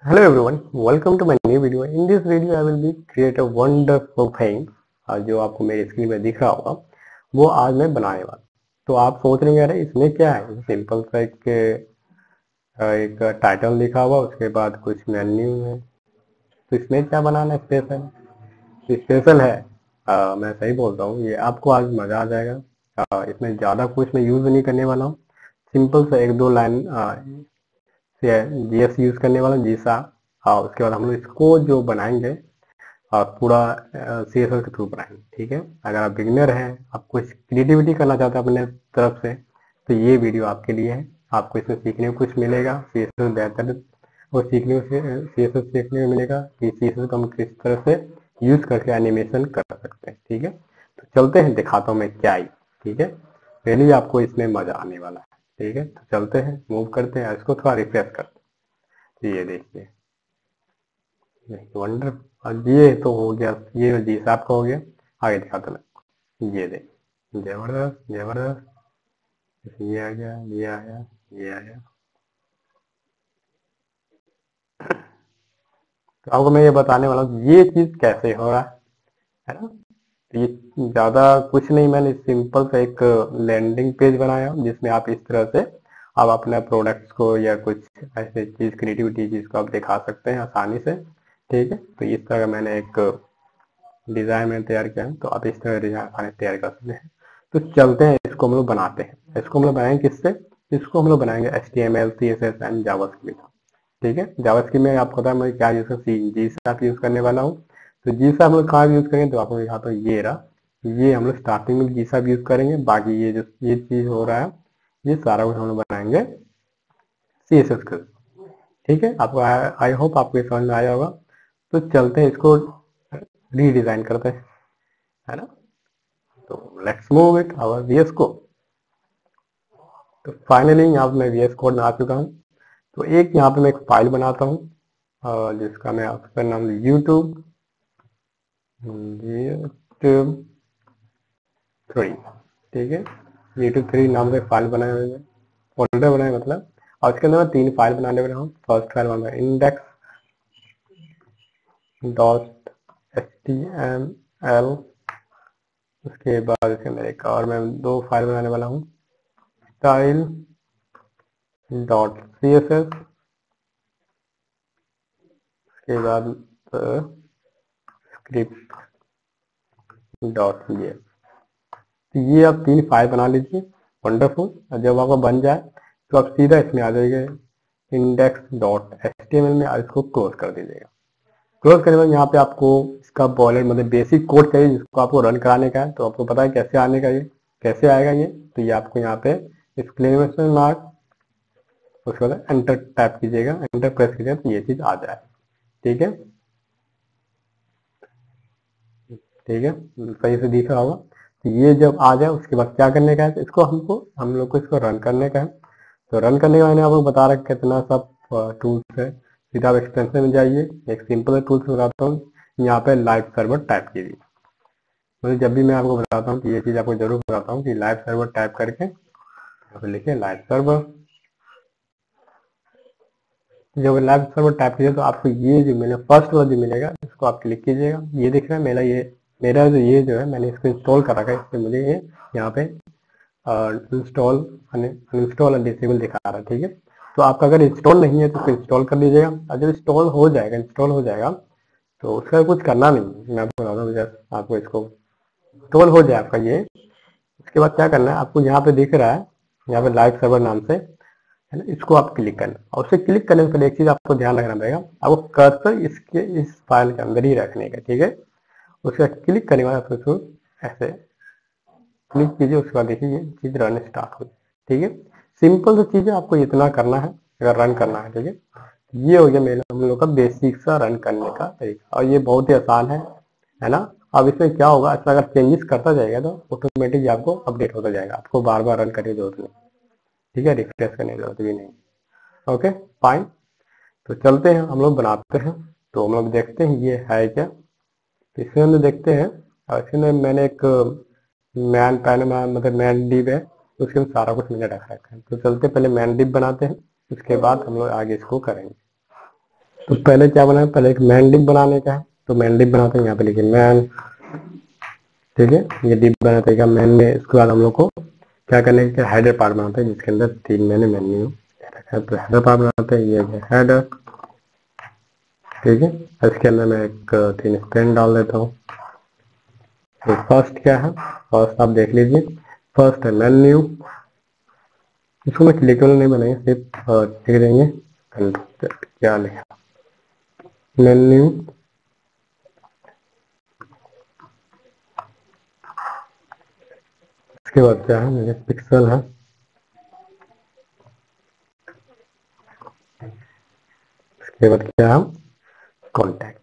Hello everyone, welcome to my new video. In this video, I will be create a wonderful thing जो आपको मेरी screen में दिख रहा होगा वो आज मैं बनाने वाला। तो आप सोच रहे हैं इसमें क्या है? सिंपल सा एक टाइटल लिखा हुआ, उसके बाद कुछ मेन्यू है। तो इसमें क्या बनाना है? स्पेशल स्पेशल है। मैं सही बोलता हूँ, ये आपको आज मजा आ जाएगा। इसमें ज्यादा कुछ मैं यूज नहीं करने वाला हूँ। सिंपल सा एक दो लाइन जीएस यूज करने वाला हूँ, जीसा। उसके बाद हम लोग इसको जो बनाएंगे पूरा सी एस एस के थ्रू बनाएंगे। ठीक है, अगर आप बिगिनर हैं, आप कुछ क्रिएटिविटी करना चाहते हैं अपने तरफ से, तो ये वीडियो आपके लिए है। आपको इसमें सीखने को कुछ मिलेगा, सी एस एस बेहतर और सीखने सी एस एस सीखने को मिलेगा कि सी एस एस को हम किस तरह से यूज करके एनिमेशन कर सकते हैं। ठीक है, तो चलते हैं, दिखाता हूँ मैं क्या ही। ठीक है, पहले ही आपको इसमें मजा आने वाला है। ठीक है, तो चलते हैं, मूव करते हैं, इसको थोड़ा रिफ्रेश करते हैं। ये देखिए, वंडर। और ये तो हो गया, ये जी साहब का हो गया। आगे दिखाता मैं, ये देख, जबरदस्त जबरदस्त। ये आ गया, ये आ गया, ये आ गया। तो आपको मैं ये बताने वाला हूँ ये चीज कैसे हो रहा है ना। तो ये ज्यादा कुछ नहीं, मैंने सिंपल सा एक लैंडिंग पेज बनाया हूँ जिसमें आप इस तरह से आप अपने प्रोडक्ट्स को या कुछ ऐसे चीज, क्रिएटिविटी चीज को आप दिखा सकते हैं आसानी से। ठीक है, तो इस तरह का मैंने एक डिजाइन में तैयार किया है, तो आप इस तरह डिजाइन आसानी से तैयार कर सकते हैं। तो चलते हैं, इसको हम लोग बनाते हैं। इसको हम लोग बनाएंगे किससे? इसको हम लोग बनाएंगे HTML, CSS एंड जावास्क्रिप्ट। ठीक है, जावास्क्रिप्ट में आपको पता है मैं क्या यूज कर जी शार्प यूज करने वाला हूँ। तो जी शार्प हम लोग कहाँ यूज करेंगे, तो आपको दिखाता हूँ, ये रहा। ये हम लोग स्टार्टिंग में जी शार्प यूज करेंगे, बाकी ये जो ये चीज हो रहा है ये सारा कुछ हम लोग बनाएंगे CSS के। ठीक है, आपको आई होप आपको ये समझ में आया होगा। तो चलते हैं, इसको रीडिजाइन करते हैं, है ना। तो let's move it our VS code. तो फाइनली यहाँ पे मैं VS कोड में आ चुका हूँ। तो एक यहाँ पे मैं एक फाइल बनाता हूँ जिसका मैं आपका नाम यूट्यूब यूट्यूब 3। ठीक है, यूट्यूब 3 नाम से फाइल बनाए हुए हैं, फोल्डर बनाए मतलब। और उसके अंदर मैं 3 फाइल बनाने वाला हूँ। फर्स्ट फाइल बना इंडेक्स डॉट HTML। उसके बाद इसके अंदर एक और मैं 2 फाइल बनाने वाला हूँ, स्टाइल डॉट CSS। उसके बाद स्क्रिप्ट डॉट ये। तो ये आप 3 फाइल बना लीजिए, वंडरफुल। और जब आपका बन जाए तो आप सीधा इसमें आ जाइए इंडेक्स डॉट HTML में, और इसको क्लोज कर दीजिएगा। क्लोज करने के बाद यहाँ पे आपको इसका बॉयलर मतलब बेसिक कोड चाहिए जिसको आपको रन कराने का है। तो आपको पता है कैसे आने का, ये कैसे आएगा ये। तो ये आपको यहाँ पे एक्सक्लेमेशन मार्क, उसके बाद एंटर टाइप कीजिएगा, एंटर प्रेस कीजिएगा तो ये चीज आ जाए। ठीक है, ठीक है, सही से दिख रहा होगा। तो ये जब आ जाए उसके बाद क्या करने का है, तो इसको हम लोग को इसको रन करने का है। तो रन करने का मैंने आपको बता रखा कितना सब टूल्स है। सीधा आप एक्सटेंशन में जाइए, एक सिंपल टूल्स बताता हूँ, यहाँ पे लाइव सर्वर टाइप कीजिए। मतलब जब भी मैं आपको बताता हूँ ये चीज आपको जरूर बताता हूँ कि लाइव सर्वर टाइप करके यहाँ पे लिखिए लाइव सर्वर। जब लाइव सर्वर टाइप कीजिए तो आपको ये जो मिलेगा, फर्स्ट वाला जो मिलेगा इसको आप क्लिक कीजिएगा। ये दिख रहा है मेरा जो ये जो है मैंने इसको इंस्टॉल कर रखा है, इससे मुझे ये यहाँ पे इंस्टॉल अनइंस्टॉल एंड डिसेबल दिखा रहा है। ठीक है, तो आपका अगर इंस्टॉल नहीं है तो इसको इंस्टॉल कर लीजिएगा। और जब इंस्टॉल हो जाएगा तो उसका कुछ करना नहीं, मैं आपको बताता हूँ। आपको इसको इंस्टॉल हो जाए आपका ये, उसके बाद क्या करना है, आपको यहाँ पे दिख रहा है, यहाँ पे लाइव सर्वर नाम से है ना, इसको आप क्लिक करना। और उसे क्लिक करने से पहले एक चीज आपको ध्यान रखना पड़ेगा, आपको कर्सर इसके इस फाइल के अंदर ही रखने का। ठीक है, उसके बाद क्लिक करने के बाद आप इसको ऐसे क्लिक कीजिए, उसके बाद देखिए ये चीज रन स्टार्ट हो। ठीक है, सिंपल सी चीज है, आपको इतना करना है अगर रन करना है। ठीक है, ये हो गया मेरा हम लोग का बेसिक सा रन करने का तरीका, और ये बहुत ही आसान है ना। अब इसमें क्या होगा, इसमें अगर चेंजेस करता जाएगा तो ऑटोमेटिक आपको अपडेट होता जाएगा, आपको बार बार रन करने की जरूरत नहीं। ठीक है, रिफ्रेश करने की जरूरत भी नहीं। ओके फाइन, तो चलते हैं, हम लोग बनाते हैं। तो हम लोग देखते हैं ये है क्या। तो इसमें हम लोग देखते हैं, और इसमें मैंने एक मैन पैन मतलब मैन डिव है, उसके अंदर सारा कुछ मैंने रखा है। तो चलते पहले मैन डिव बनाते हैं, उसके बाद हम लोग आगे इसको करेंगे। तो पहले क्या बनाए, पहले एक मैन डिप बनाने का है, तो मैन डिप बनाते हैं, यहाँ पे लिखिए मैन, ठीक है, ये डिप बनाते हैं मैन में। इसके बाद हम लोग को क्या करने का, हेडर पार्ट बनाते हैं जिसके अंदर 3 मैंने मेन्यू रखा है, तो हेडर पार्ट बनाते हैं, ये हेडर, ठीक है। इसके अंदर मैं एक 3 स्ट्रिंग डाल देता हूँ। तो फर्स्ट क्या है, फर्स्ट आप देख लीजिए, फर्स्ट है मेन्यू, इसको मैं क्लिक नहीं बनाएंगे, सिर्फ लिख देंगे क्या लिखा, मेन्यू। इसके बाद क्या है, मेरे पिक्सल है, इसके बाद क्या है, कॉन्टैक्ट।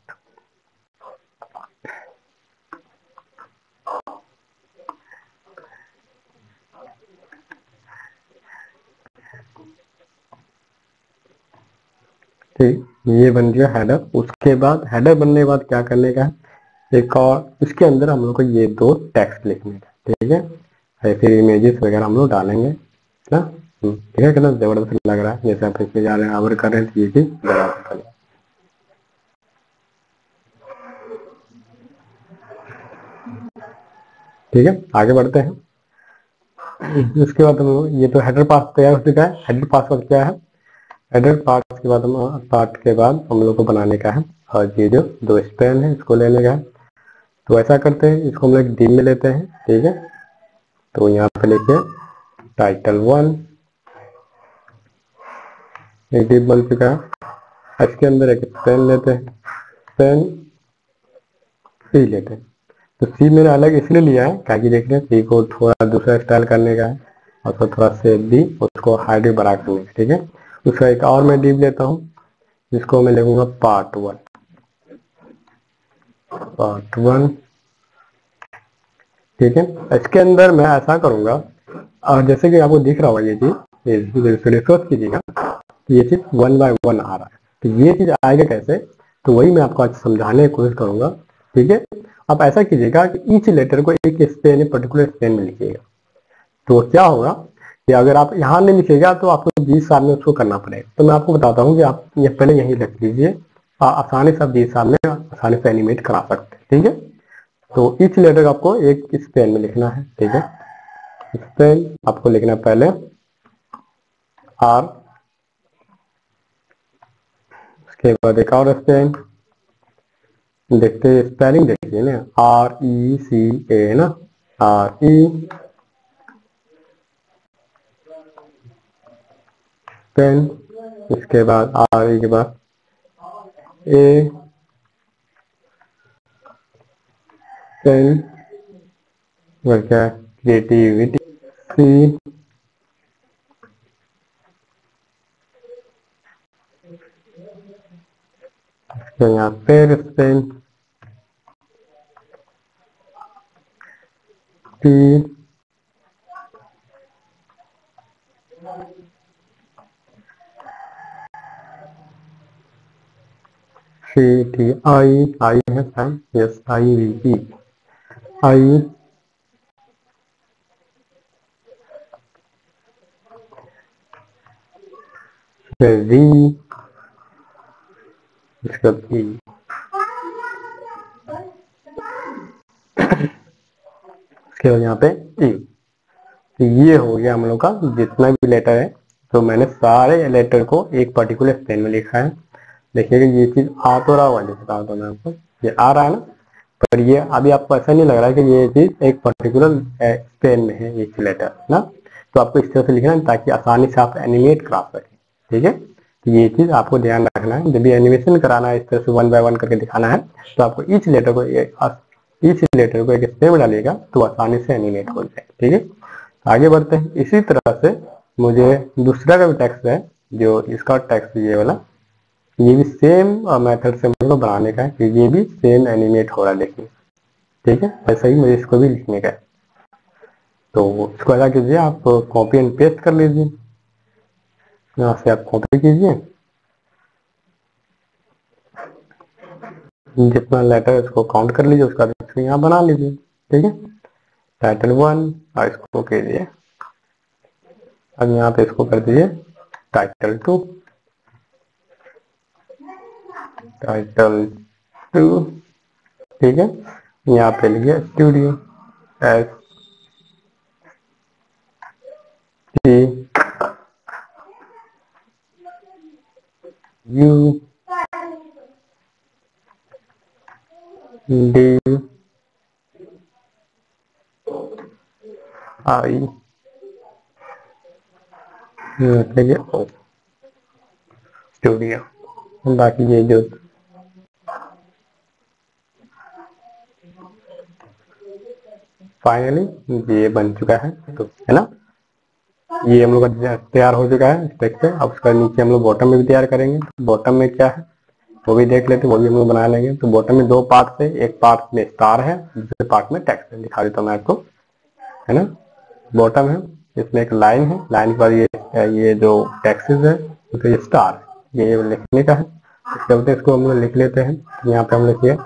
ठीक, ये बन गया हेडर। उसके बाद हेडर बनने के बाद क्या करने का है, एक और इसके अंदर हम लोग को ये 2 टेक्स्ट लिखने का, ठीक है। ऐसे इमेजेस वगैरह हम लोग डालेंगे ना, ठीक है, कितना जबरदस्त लग रहा है, जैसे आप इसमें जा रहे हैं आवर कर रहे हैं, तो ये चीज जबरदस्त लग, ठीक है। आगे बढ़ते हैं। उसके बाद हम लोग, ये तो हेडर पास तैयार हो चुका है। हेडर पास बाद क्या है, हेडर पार्ट के बाद हम लोग को बनाने का है, और ये जो 2 स्पैन है इसको लेने का है। तो ऐसा करते हैं, इसको हम लोग डिव में लेते हैं, ठीक है। तो यहाँ पे लिखिए title1, एक डिव बन चुका है। इसके अंदर एक स्पैन लेते हैं, स्पैन सी लेते हैं। तो सी मैंने अलग इसलिए लिया है ताकि देख रहे सी को थोड़ा दूसरा स्टाइल करने का है, और तो थोड़ा सेप भी उसको हाइट भी बड़ा करने का, ठीक है। उसका एक और मैं डिव लेता हूँ, जिसको मैं लिखूंगा पार्ट 1, पार्ट 1, ठीक है। इसके अंदर मैं ऐसा करूंगा, और जैसे कि आपको दिख रहा होगा ये चीज, रिसर्च कीजिएगा, ये चीज 1 by 1 आ रहा है। तो ये चीज आएगा कैसे, तो वही मैं आपको आज समझाने की कोशिश करूंगा, ठीक है। आप ऐसा कीजिएगा कि ईच लेटर को एक स्पेन, पर्टिकुलर स्पेन में लिखिएगा। तो क्या होगा कि अगर आप यहाँ नहीं लिखिएगा तो आपको 20 साल में उसको करना पड़ेगा। तो मैं आपको बताता हूँ कि आप ये पहले यहीं रख लीजिए, आसानी से आप 20 साल में आसानी से एनिमेट करा सकते हैं, ठीक है। तो ईच लेटर आपको एक स्पेन में लिखना है, ठीक है। स्पेन आपको लिखना पहले आर, उसके बाद एक और स्पेन, देखते स्पेलिंग देखिए ना, RECA ना, RE, पेन, इसके बाद RE के बाद A, पेन, क्या क्रिएटिविटी, C, यहाँ पेन, स्पेन, T, C, T, I है fan, yes IVE, I, V, इसके बाद E, इसके बाद यहाँ पे E। तो ये हो गया हम लोग का जितना भी लेटर है। तो मैंने सारे लेटर को एक पर्टिकुलर स्पेन में लिखा है। देखिएगा ये चीज आ तो रहा हुआ, दिखता हूँ तो मैं आपको, ये आ रहा है ना, पर ये अभी आपको ऐसा नहीं लग रहा है कि ये चीज एक पर्टिकुलर स्पेन में है, ये लेटर ना। तो आपको इस तरह से लिखना है ताकि आसानी से आप एनिमेट करा सकें, ठीक है। तो ये चीज आपको ध्यान रखना है, जब भी एनिमेशन कराना है इस तरह से 1 by 1 करके दिखाना है, तो आपको ईच लेटर को एक स्पेन में डालिएगा तो आसानी से एनिमेट हो जाए, ठीक है। आगे बढ़ते हैं। इसी तरह से मुझे दूसरा का भी टेक्स्ट है, जो इसका टेक्स्ट ये वाला, ये भी सेम मेथड से मुझे बनाने का है कि ये भी सेम एनिमेट हो रहा है, देखिए, ठीक है। ऐसा ही मुझे इसको भी लिखने का है। तो इसको ऐसा कीजिए, आप कॉपी एंड पेस्ट कर लीजिए, यहाँ से आप कॉपी कीजिए, जितना लेटर है उसको काउंट कर लीजिए, उसका इसको यहाँ बना लीजिए, ठीक है। title1 और इसको कीजिए, अब यहाँ पे इसको कर दीजिए title2, टाइटल 2, ठीक है। यहाँ पे लिखिए studio ST U D I O studio. बाकी ये जो फाइनली ये बन चुका है, तो है ना, ये हम लोग का तैयार हो चुका है स्टेक पे। अब उसका नीचे हम लोग बॉटम में भी तैयार करेंगे। तो बॉटम में क्या है वो भी देख लेते हैं, वो भी हम लोग बना लेंगे। तो बॉटम में दो पार्ट है, एक पार्ट में स्टार है, दूसरे पार्ट में टेक्स्ट है। दिखा देता हूँ मैं आपको, है ना। बॉटम है, इसमें एक लाइन है, लाइन पर ये जो टेक्स्ट है तो ये स्टार, ये लिखने का है। तो चलते इसको हम लोग लिख लेते हैं। यहाँ पे हम लिखिए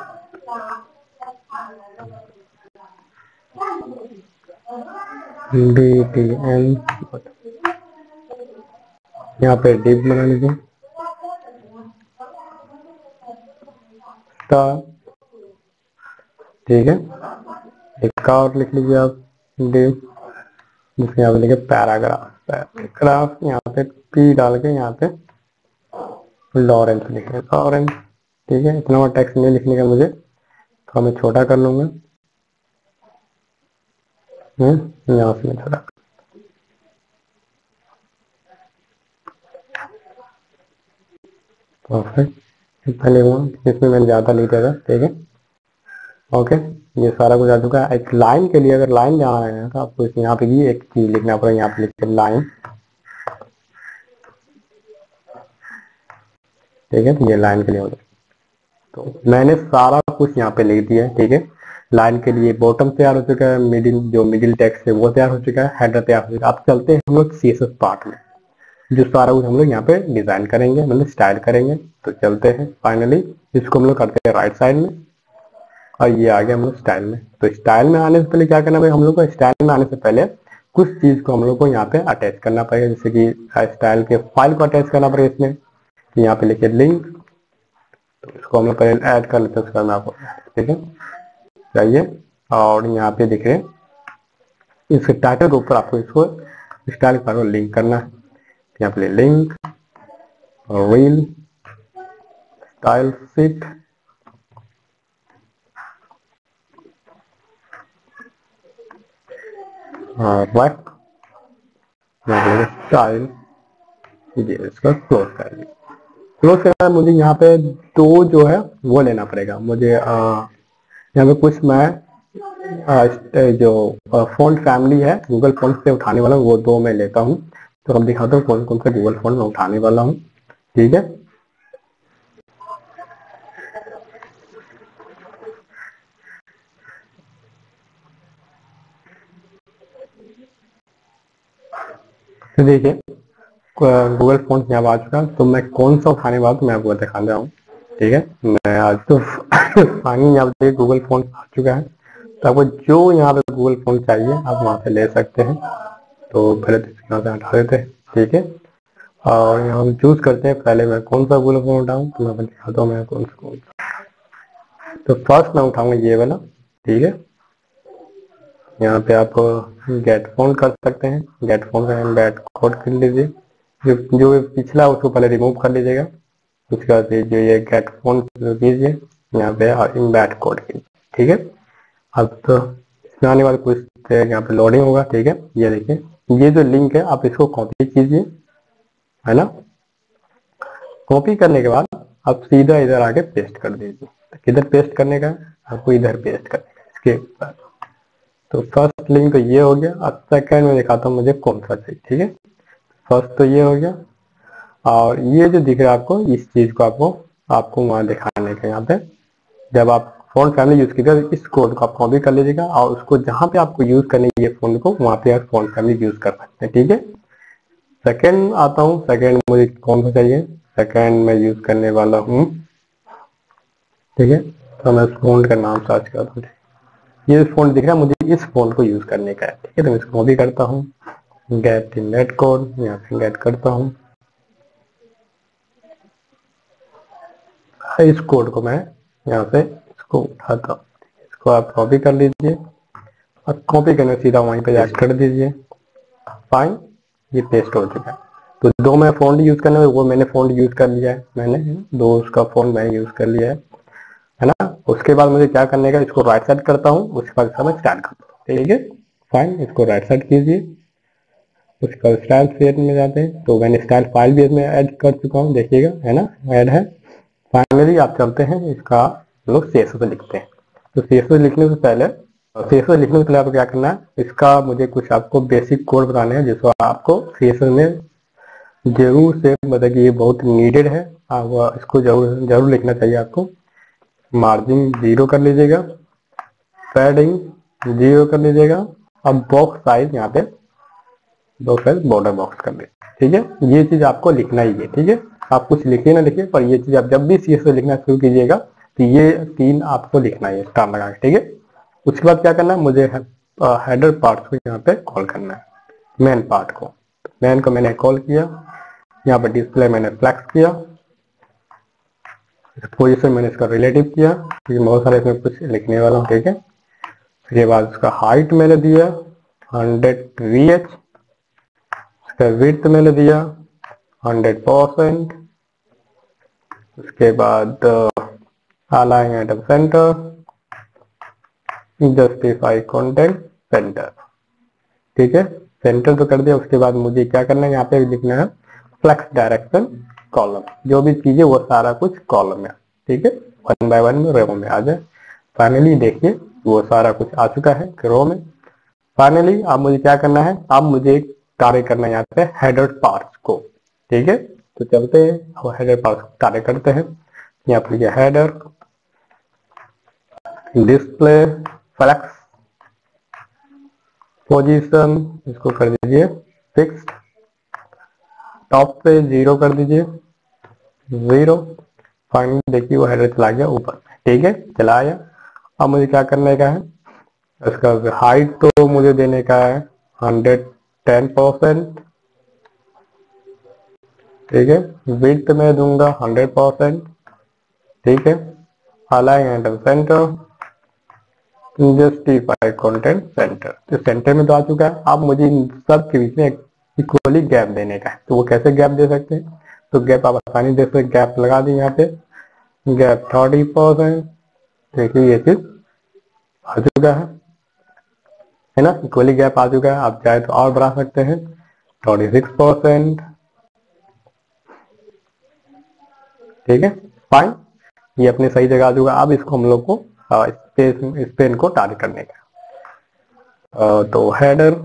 BTN, यहाँ पे डिव बना लीजिए स्टार, ठीक है। एक और लिख लीजिए आप डिव, जिसमें यहाँ पे लिखे पैराग्राफ, पैराग्राफ यहाँ पे P डाल के यहाँ पे लॉरेंस लिखे, लॉरेंस, ठीक है। इतना टेक्स्ट नहीं लिखने का मुझे, तो मैं छोटा कर लूंगा। यहाँ से मैं छोटा, परफेक्ट, पहले हुआ इसमें मैंने ज्यादा लिखा था, ठीक है। ओके, ये सारा कुछ आ चुका है। एक लाइन के लिए अगर लाइन जाना है तो आपको यहाँ पे भी एक चीज लिखना पड़ेगा, यहाँ पे लिखते लाइन, ठीक है। तो ये लाइन के लिए हो जाए, तो मैंने सारा कुछ यहाँ पे लिख दिया है, ठीक है। लाइन के लिए बॉटम तैयार हो चुका है, मिडिल जो मिडिल टेक्स्ट है वो तैयार हो चुका है, हेडर तैयार हो चुका है। अब चलते हैं हम लोग CSS पार्ट में, जो सारा कुछ हम लोग यहाँ पे डिजाइन करेंगे, मतलब स्टाइल करेंगे। तो चलते हैं, फाइनली इसको हम लोग करते हैं राइट साइड में, और ये आ गया हम लोग स्टाइल में। तो स्टाइल में आने से पहले क्या करना पड़ेगा हम लोग को, स्टाइल में आने से पहले कुछ चीज को हम लोग को यहाँ पे अटैच करना पड़ेगा, जैसे कि स्टाइल के फाइल को अटैच करना पड़ेगा इसमें। तो यहाँ पे लिखिए लिंक, तो इसको हम लोग पहले ऐड कर लेते हैं, उसका मैं आपको, ठीक है, चाहिए। और यहाँ पे देखिए इसके टाइटल के ऊपर आपको इसको स्टाइल के बारे में लिंक करना है। यहाँ पे link reel style sheet, right, style, इसका क्लोज कर लिया। क्लोज करना मुझे यहाँ पे दो जो है वो लेना पड़ेगा मुझे, यहाँ पे कुछ मैं जो फॉन्ट फैमिली है गूगल फॉन्ट से उठाने वाला हूँ, वो दो मैं लेता हूँ। तो हम दिखाता हूँ कौन कौन सा गूगल फॉन्ट में उठाने वाला हूँ, ठीक है। तो देखिए गूगल फॉन्ट यहाँ आ चुका, तो मैं कौन सा उठाने वाला तो मैं आपको दिखा रहा हूँ, ठीक है। मैं आज तो फाइनली यहाँ पे गूगल फॉन्ट आ चुका है। तो आपको जो यहाँ पे गूगल फॉन्ट चाहिए आप वहाँ से ले सकते हैं। तो पहले तो यहाँ से हटा देते हैं, ठीक है। और यहाँ हम चूज करते हैं, पहले मैं कौन सा गूगल फॉन्ट उठाऊँ, तो मैं दिखाता हूँ मैं कौन सा। तो फर्स्ट मैं उठाऊंगा ये वाला, ठीक है। यहाँ पे आप गेट फॉन्ट कर सकते हैं, गेट फॉन्ट का बैट कोड कर लीजिए, जो पिछला उसको पहले रिमूव कर लीजिएगा। उसके बाद जो ये गेट फॉन्ट कीजिए यहाँ पे और बैट कोड कीजिए, ठीक है। अब तो इसमें आने वाले कुछ यहाँ पे लोडिंग होगा, ठीक है। ये देखिए ये जो लिंक है आप इसको कॉपी कीजिए, है ना। कॉपी करने के बाद आप सीधा इधर आके पेस्ट कर दीजिए। किधर पेस्ट करने का, आपको इधर पेस्ट करने का इसके बाद। तो फर्स्ट लिंक तो ये हो गया। अब सेकंड में दिखाता हूँ मुझे कौन सा चाहिए, ठीक है। फर्स्ट तो ये हो गया, और ये जो दिख रहा है आपको, इस चीज को आपको वहां दिखाने का, यहाँ पे जब आप फॉन्ट फैमिली यूज कीजिएगा इस कोड को आप कॉपी कर लीजिएगा, और उसको जहां पे आपको यूज करने ये फॉन्ट को वहां पे आप फॉन्ट फैमिली यूज कर सकते हैं, ठीक है। सेकंड आता हूँ, सेकंड मुझे कौन सा चाहिए, सेकंड मैं यूज करने वाला हूँ, ठीक है। तो मैं उस फॉन्ट का नाम सर्च करता हूँ, ये फॉन्ट दिख रहा है मुझे, इस फॉन्ट को यूज करने का है, ठीक है। तो मैं इसको कॉपी करता हूँ, गेट इन नेट कोड, यहाँ पे गेट करता हूँ, इस कोड को मैं यहाँ से इसको उठाता हूँ, इसको आप कॉपी कर लीजिए और कॉपी करने सीधा वहीं पे जाकर कर दीजिए। फाइन, ये पेस्ट हो चुका है। तो दो मैं फॉन्ट यूज करने में, वो मैंने फॉन्ट यूज कर लिया है, मैंने दो उसका फॉन्ट मैंने यूज कर लिया है ना। उसके बाद मुझे क्या करने का, इसको राइट साइड करता हूँ, उसके बाद इसका मैं स्टार्ट करता हूँ, ठीक है। फाइन, इसको राइट साइड कीजिए, उसके बाद स्टाइल शेड में जाते हैं, तो मैंने स्टाइल फाइल भी इसमें ऐड कर चुका हूँ, देखिएगा, है ना, ऐड है। फाइनली आप चलते हैं, इसका हम लोग CSS लिखते हैं। तो CSS लिखने से पहले आपको क्या करना है, इसका मुझे कुछ आपको बेसिक कोड बताने हैं जिसको आपको CSS में जरूर से, मतलब कि ये बहुत नीडेड है, आप इसको जरूर लिखना चाहिए आपको। मार्जिन 0 कर लीजिएगा, पैडिंग 0 कर लीजिएगा। अब बॉक्स साइज यहाँ पे बॉक्स साइज बॉर्डर बॉक्स कर दे, ठीक है। ये चीज आपको लिखना ही है, ठीक है। आप कुछ लिखिए ना लिखिए, पर ये चीज आप जब भी CSS लिखना शुरू कीजिएगा तो ये 3 आपको लिखना है स्टार लगा के, ठीक है। उसके बाद क्या करना है, मुझे हेडर पार्ट को यहाँ पे कॉल करना है, मेन पार्ट को। मेन को मैंने कॉल किया, यहाँ पे डिस्प्ले मैंने फ्लैक्स किया, पोजीशन मैंने इसका रिलेटिव किया, क्योंकि बहुत सारे इसमें कुछ लिखने वाला हूँ, ठीक है। फिर बाद उसका हाइट मैंने दिया 100 VH, इसका विड्थ मैंने दिया 100%। उसके बाद align at centre, justify content centre, ठीक है। सेंटर तो कर दिया। उसके बाद मुझे क्या करना है, यहाँ पे लिखना है फ्लेक्स डायरेक्शन कॉलम, जो भी चीजें वो सारा कुछ कॉलम में, ठीक है, 1 बाय 1 में रो में आ जाए। फाइनली देखिए वो सारा कुछ आ चुका है रो में। फाइनली अब मुझे क्या करना है, अब मुझे कार्य करना है यहाँ पे हेडर पार्ट्स को, ठीक है। तो चलते हैं अब हेडर पार्ट्स कार्य करते हैं। यहाँ पर लिखिए हेडर डिस्प्ले फ्लेक्स पोजीशन, इसको कर दीजिए फिक्स्ड, टॉप पे 0 कर दीजिए 0। फाइनली देखिए वो हेडर चला गया ऊपर, ठीक है, चला आया। अब मुझे क्या करने का है, इसका हाइट तो मुझे देने का है 110%, ठीक है। विड्थ में दूंगा 100%, ठीक है। Align at centre, justify content centre, तो सेंटर में तो आ चुका है। अब मुझे इन सब के बीच में इक्वली गैप देने का है। तो वो कैसे गैप दे सकते हैं, तो गैप आप आसानी दे सकते, गैप लगा दी यहाँ पे, गैप 30%, देखिए ये चीज आ चुका है ना, इक्वली गैप आ चुका है। आप चाहे तो और बढ़ा सकते हैं 36%, ठीक है। फाइन, ये अपने सही जगह आ चुका। अब इसको हम लोग को इस पेन को टारगेट करने का, तो हेडर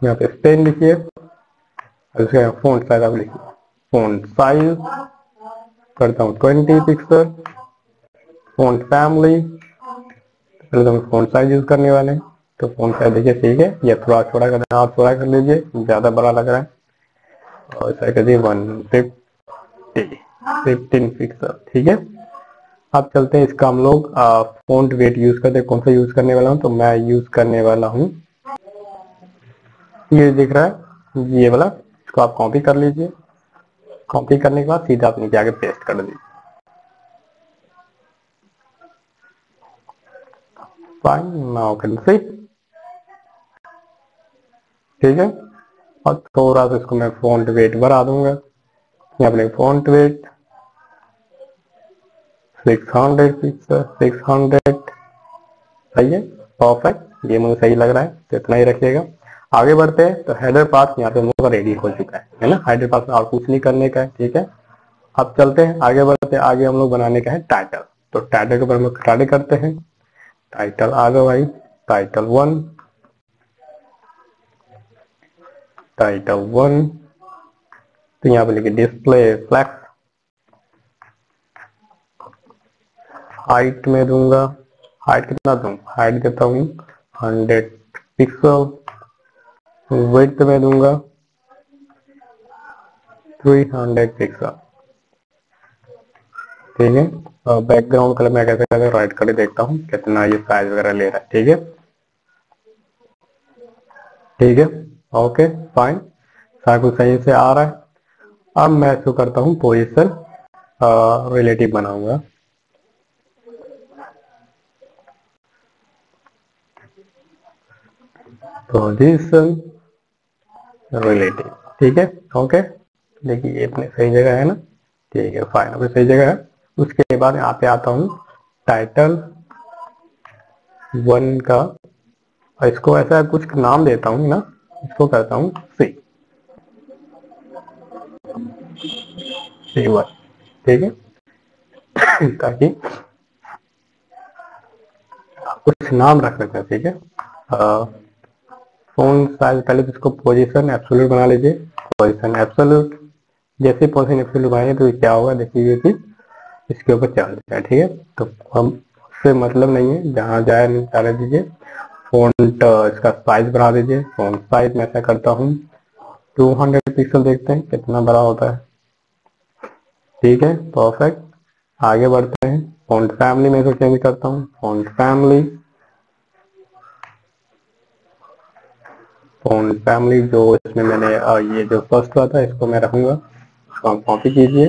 यहाँ पे पेन लिखिए, उसका फॉन्ट साइज आप लिखिए, फॉन्ट साइज करता हूँ 20 पिक्सल, फॉन्ट फैमिली, पहले तो हम फॉन्ट साइज यूज करने वाले हैं, तो फॉन्ट साइज देखिए, ठीक है। ये थोड़ा छोटा कर देना, आप थोड़ा कर लीजिए, ज्यादा बड़ा लग रहा है, और इसे कर दिए 15 पिक्सल, ठीक है। अब चलते हैं इसका हम लोग फॉन्ट वेट यूज करते हैं। कौन सा यूज करने वाला हूँ, तो मैं यूज करने वाला हूँ, ये दिख रहा है ये वाला, इसको आप कॉपी कर लीजिए। कॉपी करने के बाद सीधा आप नीचे आके पेस्ट कर दीजिए। फाइन, नाउ कैन सी, ठीक है। और थोड़ा सा इसको मैं फॉन्ट वेट बढ़ा दूंगा, यहाँ पे फॉन्ट वेट 600 पिक्सल, 600, सही है, परफेक्ट, ये मुझे सही लग रहा है, तो इतना ही रखिएगा। आगे बढ़ते हैं, तो हेडर पार्ट यहाँ पे हम लोग का रेडी हो चुका है ना, हेडर पार्ट में और कुछ नहीं करने का है, ठीक है। अब चलते हैं आगे बढ़ते हैं, आगे हम लोग बनाने का है टाइटल। तो टाइटल के ऊपर हम लोग स्टार्ट करते हैं। टाइटल आ गया भाई, टाइटल 1, टाइटल 1, तो यहाँ पे लिखिए डिस्प्ले फ्लैक्स, हाइट में दूंगा, हाइट कितना दूं, हाइट देता हूँ 100 पिक्सल, विड्थ में दूंगा 300 पिक्सल, ठीक है। और बैकग्राउंड कलर मैं कैसे कैसे राइट करके देखता हूँ कितना ये साइज वगैरह ले रहा है, ठीक है, ठीक है, ओके फाइन, सारा कुछ सही से आ रहा है। अब मैं इसको करता हूँ पोजीशन रिलेटिव बनाऊंगा। पोजीशन रिलेटिव, ठीक है, ओके। देखिए ये अपने सही जगह है ना, ठीक है, फाइन, अभी सही जगह है। उसके बाद यहाँ पे आता हूँ टाइटल 1 का, इसको ऐसा कुछ नाम देता हूँ ना, इसको कहता हूँ C1, ठीक है। ताकि कुछ नाम रख सकते हैं, ठीक है। फोन साइज पहले तो इसको पोजीशन एब्सोल्यूट बना लीजिए, पोजीशन एब्सोल्यूट। जैसे पोजीशन एब्सोल्यूट बनाएंगे तो क्या होगा देखिए कि इसके ऊपर चल जाए, ठीक है। तो हम उससे मतलब नहीं है, जहाँ जाए डाल दीजिए। फ़ॉन्ट इसका साइज बढ़ा दीजिए, फ़ॉन्ट साइज मैं ऐसा करता हूँ 200 पिक्सल, देखते हैं कितना बड़ा होता है, ठीक है, परफेक्ट। आगे बढ़ते हैं, फ़ॉन्ट फैमिली में इसको चेंज करता हूँ, फ़ॉन्ट फैमिली जो इसमें मैंने ये जो फर्स्ट हुआ था इसको मैं रखूंगा, इसको हम कॉपी कीजिए,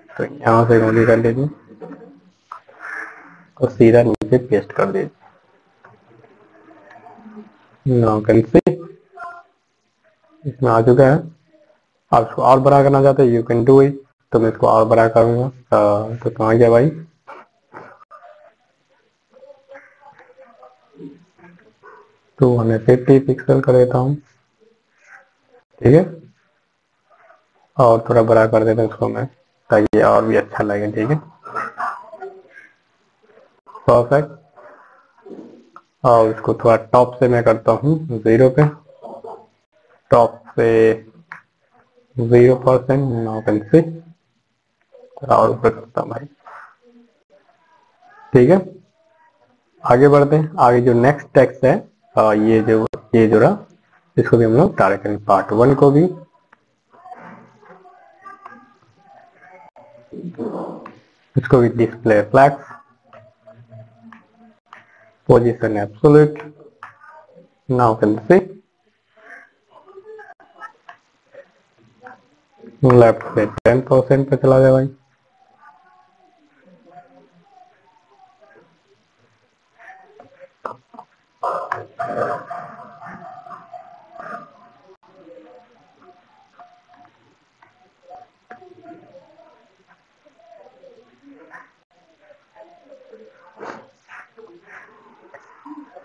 तो यहाँ से कॉपी कर लीजिए और सीधा नीचे पेस्ट कर दीजिए। नाउ कैन सी इसमें आ चुका है। आप इसको और बड़ा करना चाहते हैं, यू कैन डू इट, तो मैं इसको और बड़ा करूंगा। तो कहाँ गया भाई, 250 पिक्सल कर देता हूँ, ठीक है। और थोड़ा बड़ा कर देता हूँ इसको मैं, ताकि और भी अच्छा लगे, ठीक है, परफेक्ट। और इसको थोड़ा टॉप से मैं करता हूँ 0 पे, टॉप से 0%, नाउ कैन सी, और ऊपर करता हूँ भाई, ठीक है। आगे बढ़ते हैं, आगे जो नेक्स्ट टेक्स्ट है ये जो रहा, इसको भी हम लोग टारगेट करेंगे, पार्ट 1 को भी इसको भी display flags, position absolute, now can see, left से 10% पे चला जाए भाई,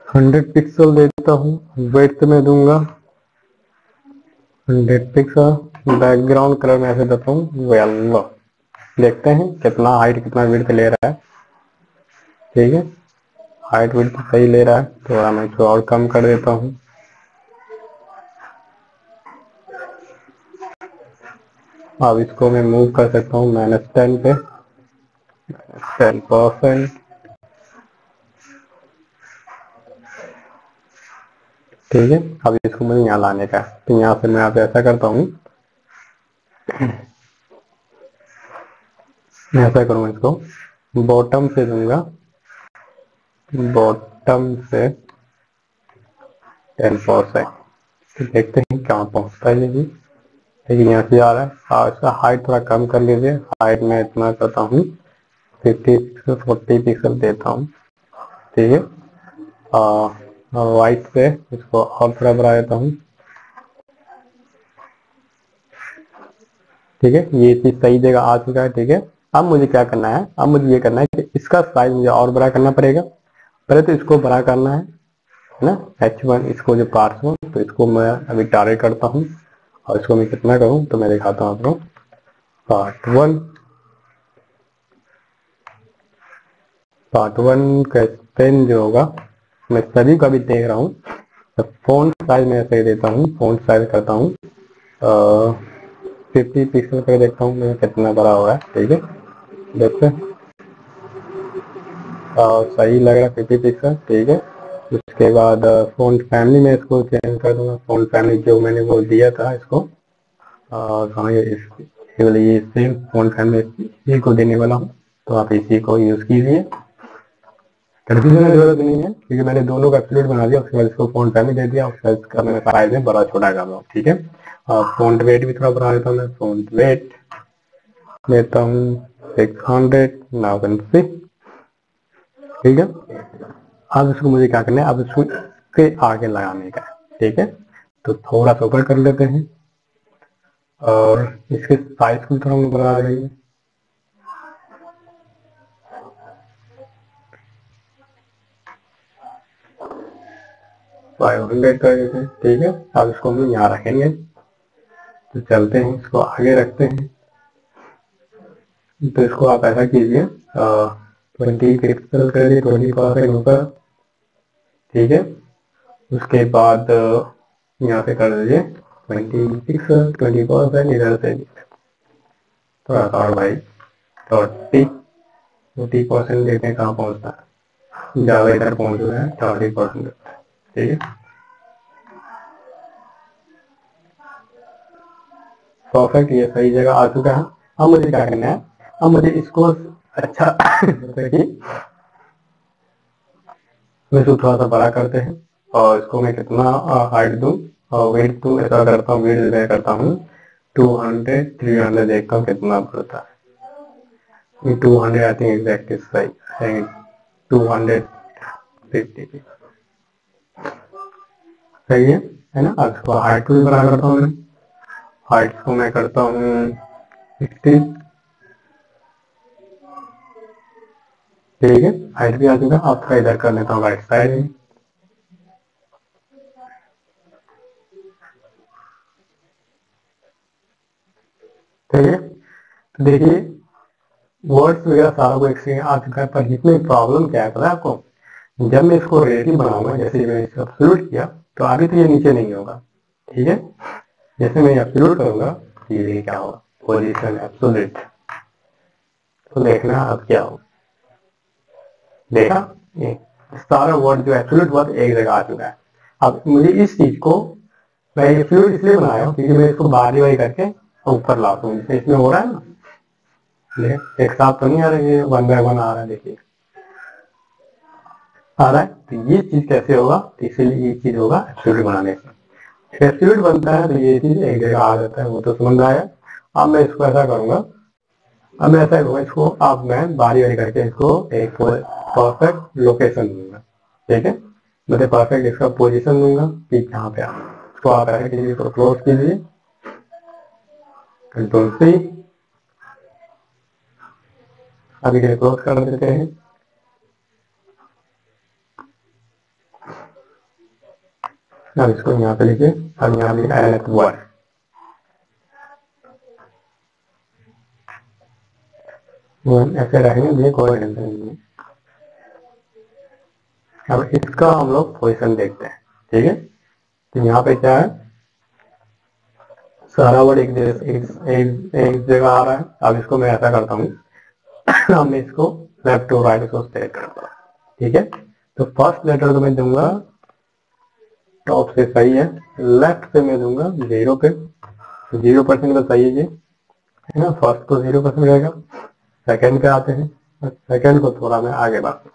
हंड्रेड पिक्सल देता हूँ, वेट में दूंगा 100 पिक्सल, बैकग्राउंड कलर में ऐसे देता हूँ येलो। देखते हैं कितना हाइट कितना विड्थ ले रहा है, ठीक है, हाइट विड्थ सही ले रहा है, थोड़ा मैं इसको और कम कर देता हूँ। अब इसको मैं मूव कर सकता हूँ -10 पे, 10%, ठीक है। अब इसको मुझे यहाँ लाने का, तो यहाँ से मैं आप ऐसा करता हूँ, मैं ऐसा करूँगा, इसको बॉटम से दूंगा, बॉटम से 10%, तो देखते हैं कहाँ पहुँचता है ये भी, लेकिन यहाँ से आ रहा है। और इसका हाइट थोड़ा कम कर लीजिए, हाइट में इतना करता हूँ 50 पिक्सल 40 पिक्सल देता हूँ, ठीक है। वाइट पे इसको और थोड़ा बढ़ा देता हूँ, ठीक है, ये चीज सही जगह आ चुका है, ठीक है। अब मुझे क्या करना है, अब मुझे ये करना है कि इसका साइज मुझे और बड़ा करना पड़ेगा। पहले तो इसको बड़ा करना है ना, H1, इसको जो पार्ट्स हो, तो इसको मैं अभी टारगेट करता हूँ, और इसको मैं कितना करूँ तो मैं दिखाता हूँ आपको। पार्ट वन का स्पेन जो होगा, मैं सभी का भी देख रहा हूँ, तो फ़ॉन्ट साइज मैं ऐसे ही देता हूँ, फ़ॉन्ट साइज करता हूँ 50 पिक्सल कर, देखता हूँ मैं कितना बड़ा हो रहा है, ठीक है, देखते हैं। सही लग रहा है 50 पिक्सल, ठीक है। उसके बाद फ़ॉन्ट फैमिली में इसको चेंज कर दूंगा, फ़ॉन्ट फैमिली जो मैंने वो दिया था इसको, कहाँ ये सेम फ़ॉन्ट फैमिली इसी को देने वाला हूँ, तो आप इसी को यूज़ कीजिए, कंफ्यूजन की जरूरत नहीं है, क्योंकि मैंने दोनों का एब्सोल्यूट बना दिया, उसके बाद इसको फ़ॉन्ट फैमिली दे दिया, उसके बाद इसका मैंने साइज में बड़ा छोटा कर रहा हूँ, ठीक है। फ़ॉन्ट वेट भी थोड़ा बढ़ा देता हूँ मैं, फ़ॉन्ट वेट लेता हूँ 600 नाउ कैन सी। ठीक है, अब इसको मुझे क्या करना है, अब इसको के आगे लगाने का है। ठीक है, तो थोड़ा सा ऊपर कर लेते हैं और इसके साइज को थोड़ा हम बढ़ा देंगे। फाइव हंड्रेड कर देते हैं। ठीक है, अब इसको हम यहाँ रखेंगे। तो चलते हैं, इसको आगे रखते हैं। तो इसको आप ऐसा कीजिए 20 पिक्सल कर दिए, 20% ऊपर। ठीक है, उसके बाद यहाँ पे कर दीजिए 20 पिक्सल, 20% इधर से थोड़ा सा और भाई 40% देखते हैं कहाँ पहुँचता है। ज़्यादा इधर पहुँच रहा है 30%। ठीक है, परफेक्ट, ये सही जगह आ चुका है। अब मुझे क्या करना है, अब मुझे इसको अच्छा जैसे कि मैं इसको थोड़ा सा बड़ा करते हैं और इसको मैं कितना हाइट दूं और वेट दूं, ऐसा करता हूँ, वेट मैं करता हूँ 200 300, देखता हूँ कितना पड़ता है। 200 आई थिंक एग्जैक्ट सही, 250 सही है ना। अब इसको हाइट को भी बड़ा करता हूँ मैं, हाइट को मैं करता हूँ 60। ठीक है, हाइट भी आ चुका। आपका इधर कर लेता हूँ राइट साइड में। ठीक है, तो देखिए वर्ड्स वगैरह सारा को एक्सचेंज आ चुका है, पर इसमें प्रॉब्लम क्या है पता है आपको, जब मैं इसको रिलेटिव बनाऊंगा, जैसे मैंने इसको एब्सोल्यूट किया तो आगे तो ये नीचे नहीं होगा। ठीक है, जैसे मैं एब्सोल्यूट करूंगा ये क्या होगा, पोजीशन एब्सोल्यूट। तो देखना अब क्या होगा, देखा ये सारा वर्ड जो एब्सोल्यूट वर्ड एक जगह आ चुका है। अब मुझे इस चीज को मैं एब्सोल्यूट इसलिए बनाया हूँ क्योंकि मैं इसको बारी बारी करके ऊपर लाता हूँ, जैसे इसमें हो रहा है ना, एक साथ तो नहीं आ रहा है, 1 बाय 1 आ रहा है, देखिए आ रहा है। तो ये चीज कैसे होगा, तो इसीलिए ये चीज होगा एब्सोल्यूट बनाने से। एब्सोल्यूट बनता है तो ये चीज एक जगह आ जाता है, वो तो समझ आया। अब मैं इसको ऐसा करूंगा, अब मैं ऐसा करूंगा, इसको अब मैं बारी बारी करके इसको एक परफेक्ट लोकेशन दूंगा। ठीक है, मतलब परफेक्ट इसका पोजीशन दूंगा कि कहाँ पे आना। इसको आप ऐसा कीजिए, इसको क्लोज कीजिए, कंट्रोल सी, अभी के क्लोज कर देते हैं। अब इसको यहाँ पे लिखिए, अब यहाँ लिखा LF1। ऐसे रहेंगे, कोई टेंशन नहीं है। अब इसका हम लोग पोजीशन देखते हैं। ठीक है, तो यहाँ पे क्या है, सारा वर्ड एक जगह आ रहा है। अब इसको मैं ऐसा करता हूँ अब मैं इसको लेफ्ट टू राइट इसको सेट करता हूँ। ठीक है, तो फर्स्ट लेटर तो मैं दूंगा टॉप से, सही है। लेफ्ट से मैं दूंगा 0 पे, 0% तो सही है ये, है ना। फर्स्ट तो 0% रहेगा। सेकंड पे आते हैं, सेकंड को थोड़ा मैं आगे बढ़ता हूँ,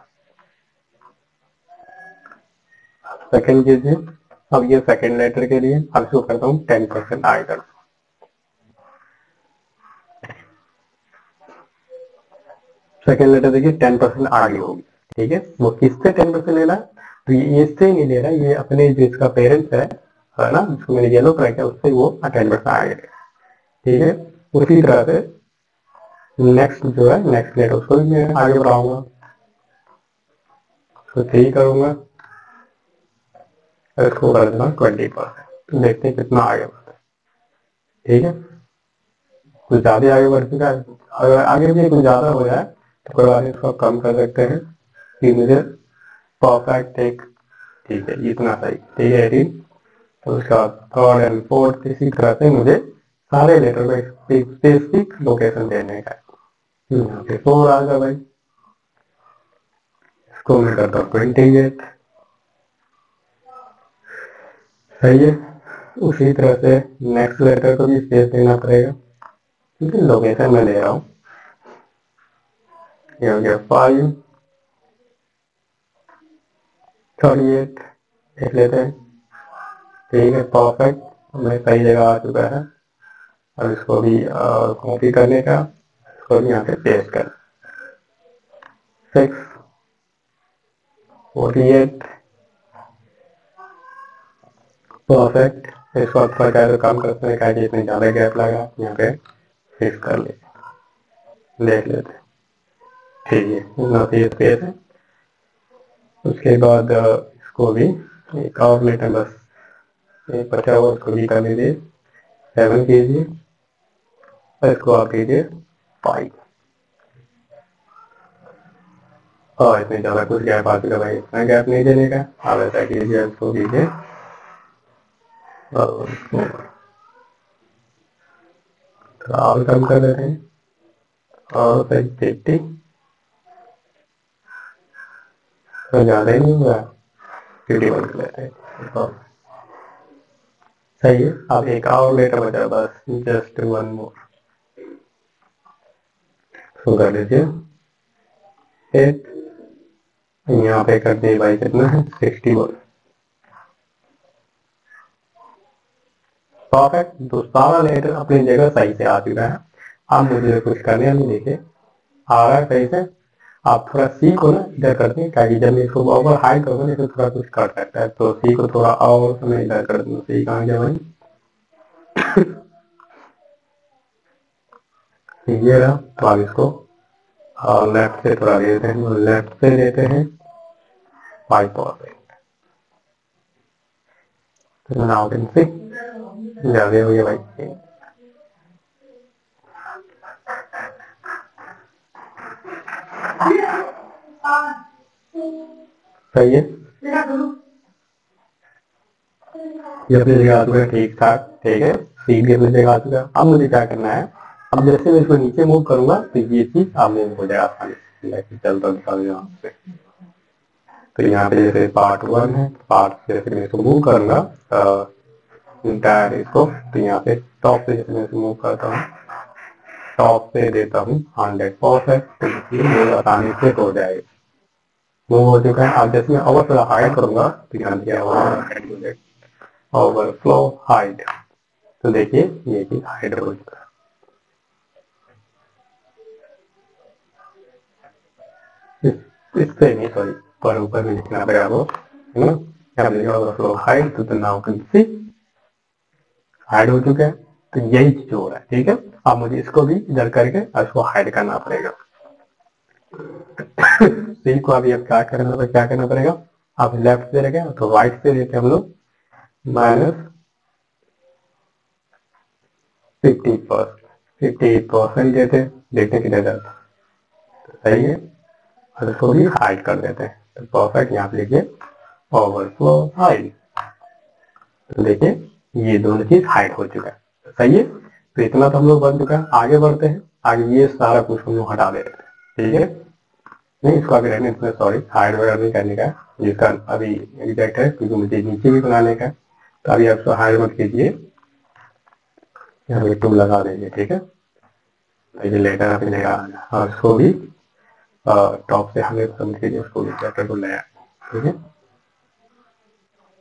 सेकंड कीजिए। अब ये सेकंड लेटर के लिए अब इसको करता हूँ 10% आगे करता हूँ। सेकंड लेटर देखिए 10% आगे होगी। ठीक है, वो किससे 10% ले रहा है, तो ये इससे नहीं ले रहा है, ये अपने जो इसका पेरेंट्स है ना, जिसको मैंने येलो कर रखा है, उससे वो 10% आगे लेगा। ठीक है, उसी तरह से नेक्स्ट जो है नेक्स्ट लेटर उसको भी मैं आगे बढ़ाऊंगा, तो 3 करूंगा, इसको कर देना 20%। तो देखते हैं कितना आगे बढ़ता है। ठीक है, कुछ ज्यादा आगे बढ़ चुका है, अगर आगे भी कुछ ज्यादा हो जाए तो कोई बात नहीं, इसको कम कर सकते हैं कि मुझे परफेक्ट एक, ठीक है इतना सही। ठीक है 18, तो उसके बाद थर्ड एंड फोर्थ, इसी तरह से मुझे सारे लेटर को स्पेसिफिक लोकेशन देने का है। यहाँ पे 4 आ गया भाई, इसको मैं करता हूँ 28, सही है। उसी तरह से नेक्स्ट लेटर को भी स्पेस देना पड़ेगा, क्योंकि लोकेशन में ले रहा हूँ। ये हो गया 5, 38 देख लेते हैं। ठीक है, परफेक्ट, हमें सही जगह आ चुका है। अब इसको भी कॉपी करने का, इसको भी यहाँ पे पेस्ट कर 6 48 परफेक्ट। इसको आप थोड़ा चाहे तो कम कर सकते हैं, क्या कि इतने ज़्यादा गैप लगा, यहाँ पे फिक्स कर ले, देख लेते, ठीक है, इतना सही स्पेस है। उसके बाद इसको भी एक और लेटर बस एक बचा हुआ, उसको भी कर लीजिए 7 कीजिए, और इसको आप कीजिए 5, और इतने ज़्यादा कुछ गैप आ चुका भाई, इतना गैप नहीं देने का। आप ऐसा कीजिए, इसको कीजिए और उसको थोड़ा और कम कर देते हैं, और फिर 50, तो ज़्यादा ही नहीं हुआ, 51 कर लेते हैं, सही है। अब एक और लेटर बचा बस, जस्ट 1 मोर, तो कर लीजिए 8, यहाँ पे कर दिए भाई कितना है 61, परफेक्ट। तो सारा लेटर अपनी जगह सही से आ चुका है। अब मुझे कुछ करने नहीं, देखिए आ रहा है सही से। आप थोड़ा सी को ना इधर करते हैं, ताकि जब मैं इसको ओवर हाइड करूँगा तो थोड़ा कुछ कर सकता है, तो सी को थोड़ा और मैं इधर कर दूँ, सी कहाँ गया भाई ये रहा। तो आप इसको लेफ्ट से थोड़ा देते हैं, लेफ्ट से देते हैं 5%, तो नाउ कैन सी ज्यादा हो गया भाई, सही है। ये अपनी जगह आ चुका है ठीक ठाक, ठीक है, सीट भी अपनी जगह आ चुका है। अब मुझे क्या करना है, अब जैसे मैं इसको नीचे मूव करूंगा तो ये चीज अब मूव हो जाएगा आसानी से, चलता निकाल यहाँ से। तो यहाँ पे जैसे पार्ट 1 है, पार्ट जैसे मैं इसको मूव करूंगा इंटायर इसको, तो यहाँ पे टॉप से जैसे मैं इसको मूव करता हूँ, टॉप पे देता हूँ 100%, तो ये आसानी से हो जाएगा, मूव हो चुका है। अब जैसे मैं और थोड़ा हाइड करूंगा तो यहाँ पे ओवरफ्लो हाइड, तो देखिए ये चीज हाइड हो चुका है, इससे नहीं सॉरी, पर ऊपर भी लिखना पड़ेगा वो, है ना, ओवरफ्लो हाइड, तो नाउ कैन सी हाइड हो चुका है। तो यही चीज हो रहा है, ठीक है। अब मुझे इसको भी इधर करके इसको हाइड करना पड़ेगा सी को अभी अब क्या करना पड़ेगा, आप लेफ्ट से रखें तो राइट से देते हम लोग -50% देते, देखते कितने जाता, तो सही है। और इसको भी हाइड कर देते हैं, तो परफेक्ट। यहाँ पे लिखिए ओवरफ्लो हाइड, तो देखिए ये दोनों चीज हाइड हो चुका है, सही है। तो इतना तो हम लोग बन चुका है, आगे बढ़ते हैं। आगे ये सारा कुछ हम लोग हटा देते हैं, ठीक है। नहीं, इसको आगे रहने इसमें सॉरी, हाइड वगैरह नहीं करने का, जिसका अभी एग्जैक्ट है, क्योंकि मुझे नीचे भी बनाने का है। तो अभी आप इसको हाइड मत कीजिए, यहाँ पे 2 लगा देंगे, ठीक है। ये लेटर आप लेगा, और इसको भी टॉप से हमें समझ कीजिए, उसको भी लेटर को लाया, ठीक है।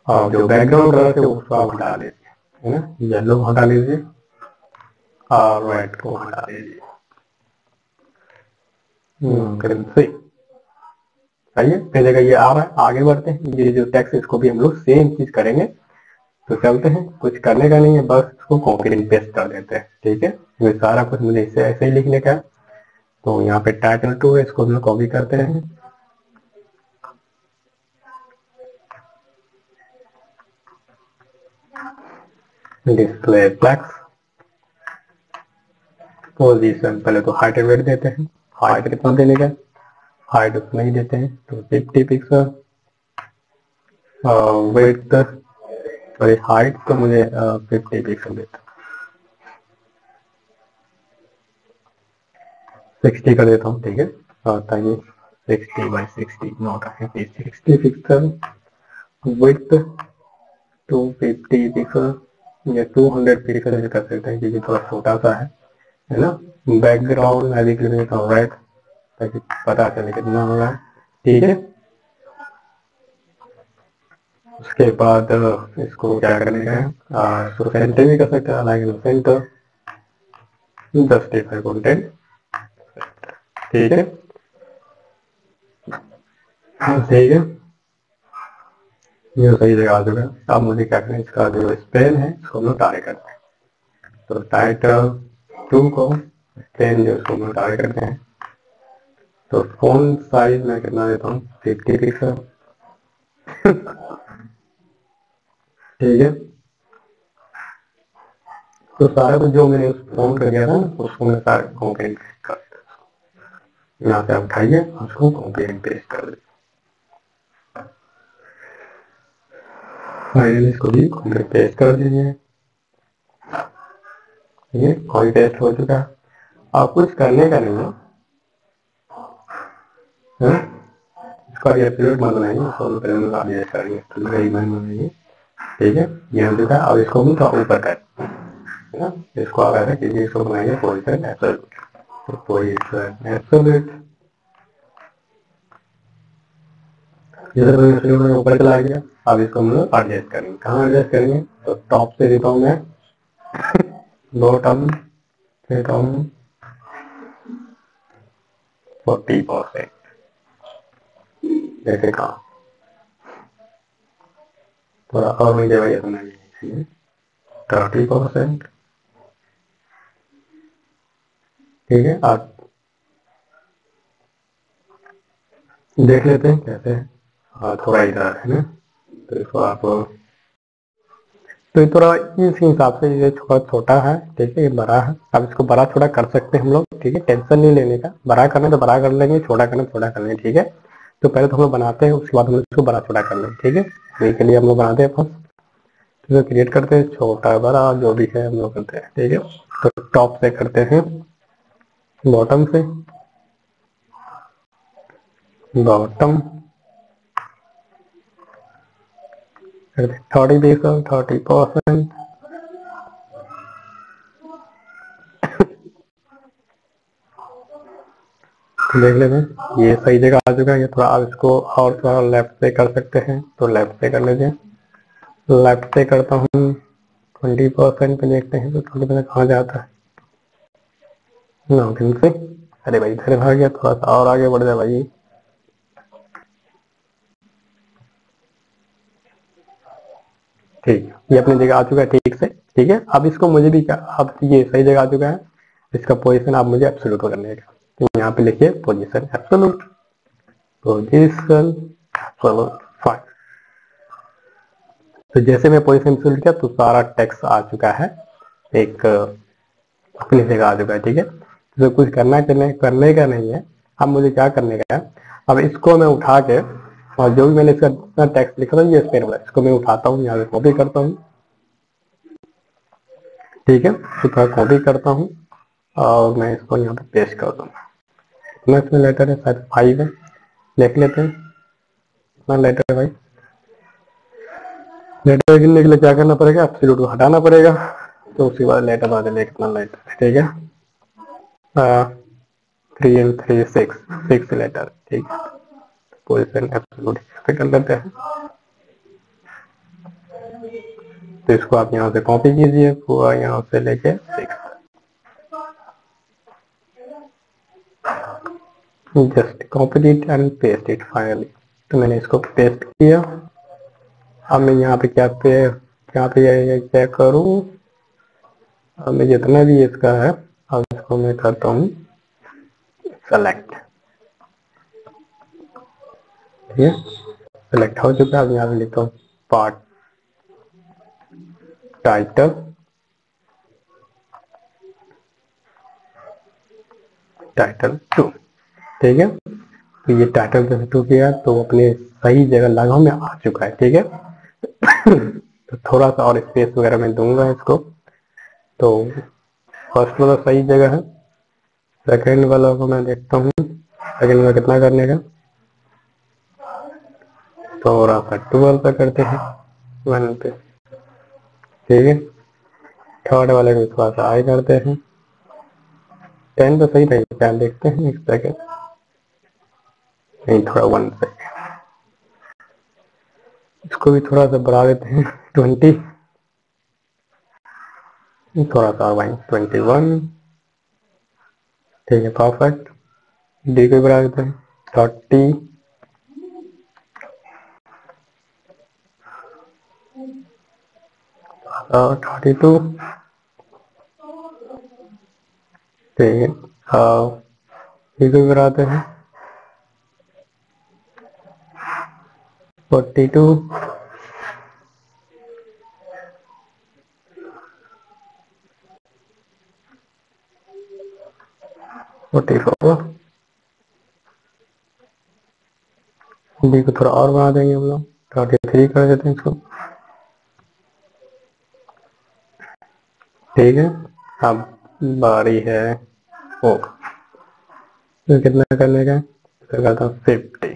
और जो बैकग्राउंड कलर है उसको आप हटा लीजिए, है ना, येलो हटा लीजिए और रेड को हटा दीजिए, सही है। पहले जगह ये आ रहा है, आगे बढ़ते हैं। ये जो टेक्स्ट इसको भी हम लोग सेम चीज करेंगे, तो चलते हैं, कुछ करने का नहीं है, बस इसको कॉपी एंड पेस्ट कर देते हैं, ठीक है। ये सारा कुछ मुझे इसे ऐसे ही लिखने का है, तो यहाँ पे टाइटल 2 है, इसको हम लोग कॉपी करते हैं, डिस्प्ले फ्लेक्स पोजीशन, पहले तो हाइट एंड वेट देते हैं, हाइट कितना देने का, हाइट उतना ही देते हैं, तो 50 पिक्सल, वेट सॉरी हाइट तो मुझे 50 पिक्सल देता, 60 कर देता हूँ, ठीक है, ताकि 60/60 नॉट 60 पिक्सल, विड्थ 250 पिक्सल या 200 पिक्सल कर सकते हैं, क्योंकि थोड़ा छोटा सा है ना। बैकग्राउंड मैं लिख लेता हूँ रेड, ताकि पता चले कितना हो रहा है, ठीक है। उसके बाद इसको क्या करने का है, इसको सेंटर भी कर सकते हैं, लाइक सेंटर जस्टिफाई कंटेंट, ठीक है, ठीक है, ये सही जगह आ चुका है। अब मुझे क्या करना है, इसका जो स्पेन है इसको हम लोग टारे करते हैं। तो टाइटल 2 को स्पेन जो इसको हम लोग टारे करते हैं। तो फोन साइज मैं कितना देता हूँ, 50 पिक्सल। ठीक है, तो सारा कुछ जो मैंने उस फोन कर दिया था ना उसको मैं सारा कॉपी एंड पेस्ट कर देता हूँ। यहाँ से आप उठाइए उसको कॉपी एंड पेस्ट कर देते, फाइनली इसको भी कॉपी पेस्ट कर दीजिए। ये कॉपी पेस्ट हो चुका है। आप कुछ करने का नहीं है, इसका एब्सोल्यूट मत बनाइए, इसको पहले आप एडजस्ट करेंगे तो मेरा ईमेल बनाइए। ठीक है, ये हो चुका है। अब इसको भी थोड़ा ऊपर कर, है ना, इसको आप ऐसा कीजिए, इसको बनाइए पोजीशन एब्सोल्यूट, तो पोजीशन एब्सोल्यूट। जैसे पोजीशन ऊपर चला गया, अब इसको हम लोग एडजस्ट करेंगे। कहाँ एडजस्ट करेंगे, तो टॉप से देता हूँ मैं बॉटम देता हूँ 40%। जैसे कहा थोड़ा और मुझे वही बनानी चाहिए 30%। ठीक है, आप देख लेते हैं कैसे है। थोड़ा इधर है ना, तो इसको आप, तो ये थोड़ा इस हिसाब से ये थोड़ा छोटा है। ठीक है, ये बड़ा है, अब इसको बड़ा छोटा कर सकते हैं हम लोग। ठीक है, टेंशन नहीं लेने का, बड़ा करना तो बड़ा कर लेंगे, छोटा करना छोटा कर लेंगे। ठीक है, तो पहले तो हम लोग बनाते हैं, उसके बाद हम लोग इसको बड़ा छोटा कर लेंगे। ठीक है, तो के लिए हम लोग बनाते हैं फर्स्ट, तो क्रिएट करते हैं, छोटा बड़ा जो भी है हम लोग करते हैं। ठीक है, तो टॉप से करते हैं, बॉटम से, बॉटम 30%। देख लेते हैं ये सही जगह आ चुका है। ये थोड़ा आप इसको और थोड़ा लेफ्ट से कर सकते हैं, तो लेफ्ट से कर लीजिए। लेफ्ट से करता हूँ 20% पे, देखते हैं तो 20% कहाँ जाता है, 9 से। अरे भाई इधर भाग गया, थोड़ा सा और आगे बढ़ जाए भाई। ठीक, ये अपनी जगह आ चुका है ठीक से। ठीक है, अब इसको मुझे भी क्या, अब ये सही जगह आ चुका है, इसका पोजीशन आप मुझे एब्सोल्यूट करने का। तो यहाँ पे लिखिए पोजीशन एब्सोल्यूट, पोजीशन एब्सोल्यूट 5। तो जैसे मैं पोजीशन एब्सोल्यूट किया तो सारा टेक्स्ट आ चुका है, एक अपनी जगह आ चुका है। ठीक है, तो कुछ करने का नहीं है। अब मुझे क्या करने का है, अब इसको मैं उठा के, और जो भी मैंने इसका टेक्स्ट लिखा था ये स्पेन वाला, इसको मैं उठाता हूँ, यहाँ पे कॉपी करता हूँ। ठीक है, तो थोड़ा कॉपी करता हूँ और मैं इसको यहाँ पे पेस्ट करता हूँ। कितना इसमें लेटर है, शायद 5 है, देख लेते हैं कितना लेटर है भाई। लेटर गिनने के लिए क्या करना पड़ेगा, एब्सोल्यूट को हटाना पड़ेगा, तो उसके बाद लेटर बता देंगे कितना लेटर है। ठीक है, 3 and 3 6 लेटर। ठीक है, पोजीशन एब्सोल्यूट पे कर लेते हैं। तो इसको आप यहाँ से कॉपी कीजिए पूरा, यहाँ से लेके 6, just copy it and paste it finally. तो मैंने इसको पेस्ट किया। अब मैं यहाँ पे क्या करूँ, अब मैं जितना भी इसका है, अब इसको मैं करता हूँ सेलेक्ट। ठीक है, सेलेक्ट हो चुका है। अब यहाँ पे लिखता हूँ पार्ट टाइटल, टाइटल 2। ठीक है, तो ये टाइटल 2 किया तो अपने सही जगह लगाव में आ चुका है। ठीक है, तो थोड़ा सा और स्पेस वगैरह मैं दूंगा इसको। तो फर्स्ट वाला सही जगह है, सेकंड वाला को मैं देखता हूँ, सेकंड में कितना करने का, थोड़ा सा 12 पे करते हैं 1 पे। ठीक है, थर्ड वाले को थोड़ा सा हाई करते हैं, 10 तो सही रहेगा क्या, देखते हैं एक सेकंड, नहीं थोड़ा 1 से, इसको भी थोड़ा सा बढ़ा देते हैं 20, थोड़ा सा 21। ठीक है, परफेक्ट। डी को बढ़ा देते हैं 30, 32, ठीक है। डी को बढ़ाते हैं 42, 44, डी को थोड़ा और बढ़ा देंगे हम लोग 33 कर देते हैं इसको, ठीक है। अब बारी है ओ, तो कितना करने का है, तो करता हूँ 50,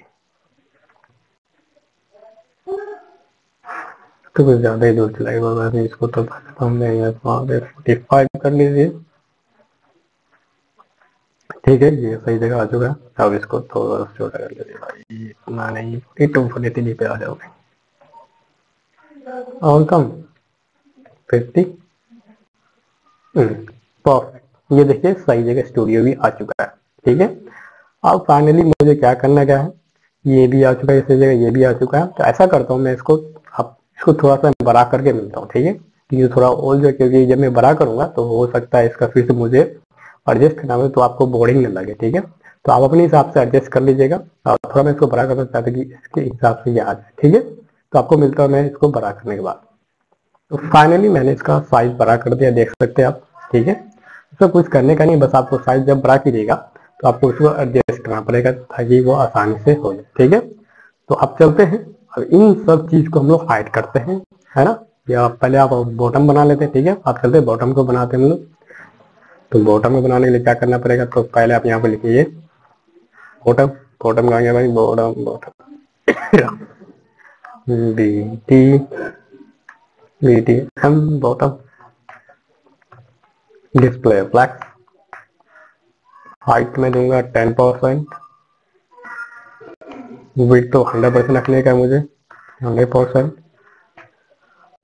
तो कुछ ज्यादा ही दूर चलाएगा वैसे इसको, तो हम देंगे 45 कर लीजिए, ठीक है। ये सही जगह आ चुका है। अब इसको थोड़ा छोटा कर लीजिए भाई, इतना नहीं, 42 पे आ जाओगे और कम 50, परफेक्ट। ये देखिए सही जगह स्टूडियो भी आ चुका है, ठीक है। अब फाइनली मुझे क्या करना क्या है, ये भी आ चुका है सही जगह, ये भी आ चुका है। तो ऐसा करता हूँ मैं इसको, अब इसको थोड़ा सा बड़ा करके मिलता हूँ, ठीक है। ये थोड़ा ओल्ड जो, क्योंकि जब मैं बड़ा करूंगा तो हो सकता है इसका फिर से मुझे एडजस्ट करना हो, तो आपको बोरिंग न लगे, ठीक है। तो आप अपने हिसाब से एडजस्ट कर लीजिएगा। और थोड़ा मैं इसको बड़ा करना चाहता हूँ कि इसके हिसाब से ये आ जाए, ठीक है। तो आपको मिलता है मैं इसको बड़ा करने के बाद। तो फाइनली मैंने इसका साइज बड़ा कर दिया, देख सकते हैं आप, ठीक है। इसमें कुछ करने का नहीं, बस आपको साइज जब बड़ा कीजिएगा तो आपको उसको एडजस्ट करना पड़ेगा ताकि वो आसानी से हो जाए, ठीक है। तो अब चलते हैं, अब इन सब चीज को हम लोग हाइड करते हैं, है ना। या पहले आप बॉटम बना लेते हैं, ठीक है। आप चलते हैं बॉटम को बनाते हैं हम लोग। तो बॉटम में बनाने के लिए क्या करना पड़ेगा, तो पहले आप यहाँ पे लिखिए बॉटम, बॉटम कहाँ गया भाई, bottom, bottom B T, B T M, bottom, display black, height में दूंगा 10%, विड्थ तो 100% रखने का है मुझे, 100%।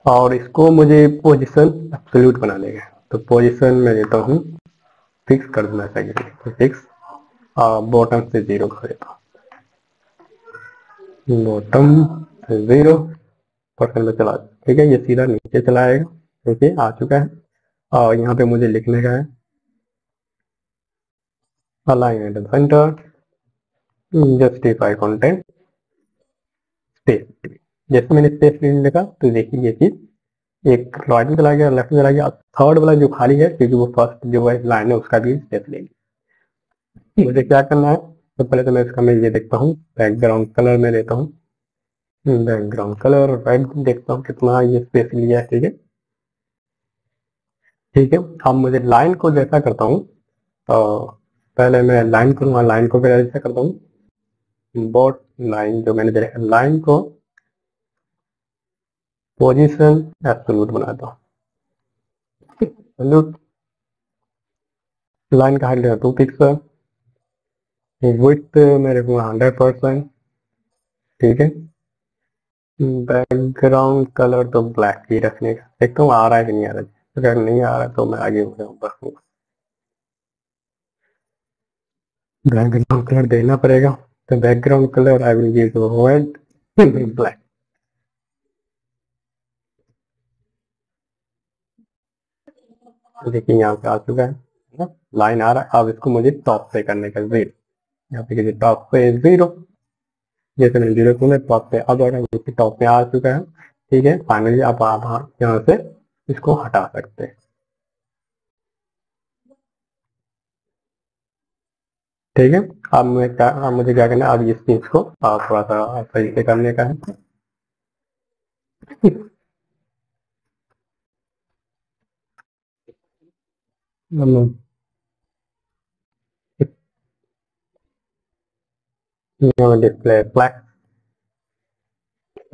और इसको मुझे पोजीशन एब्सोल्यूट बनाने का है, तो पोजीशन में देता हूँ फिक्स कर देना चाहिए, तो फिक्स, बॉटम से 0 कर देता हूँ, बॉटम से 0% में चला, ठीक है। ये सीधा नीचे चला आएगा, देखिए आ चुका है। और यहाँ पे मुझे लिखने का है align at the centre, justify content, space. जैसे मैंने स्पेस लिखा तो देखिए ये चीज एक राइट में चला गया, लेफ्ट में चला गया, थर्ड वाला जो खाली है क्योंकि वो फर्स्ट जो है लाइन है उसका भी स्पेस लेगी। मुझे क्या करना है, तो पहले तो मैं इसका मैं ये देखता हूँ, बैकग्राउंड कलर में लेता हूँ, बैकग्राउंड कलर रेड देखता हूँ कितना ये स्पेस लिया है, ठीक है, ठीक है। अब मुझे लाइन को जैसा करता हूँ, पहले मैं लाइन करूँगा, लाइन को पहले जैसा करता हूँ, बोट लाइन जो मैंने देखा, लाइन को पोजीशन एब्सोल्यूट बनाता हूँ, एब्सोल्यूट। लाइन का हाइट लेगा 2 पिक्सल, विड्थ में रखूंगा 100%, ठीक है। बैकग्राउंड कलर तो ब्लैक ही रखने का, देखता हूँ आ रहा है कि नहीं आ रहा है। अगर नहीं आ रहा है तो मैं आगे बढ़ूंगा, बैकग्राउंड कलर देना पड़ेगा। तो background colour I will give red, black, देखिए यहाँ पे आ चुका है ना, लाइन आ रहा है। अब इसको मुझे टॉप पे करने का 0, यहाँ पे कीजिए टॉप पे 0, जैसे मैंने 0 को टॉप पे, अब टॉप पे आ चुका है, ठीक है। फाइनली आप यहाँ से इसको हटा सकते हैं, ठीक है। अब मुझे क्या करना है, अब इस चीज को थोड़ा सा सही से करने का है। डिस्प्ले ब्लैक,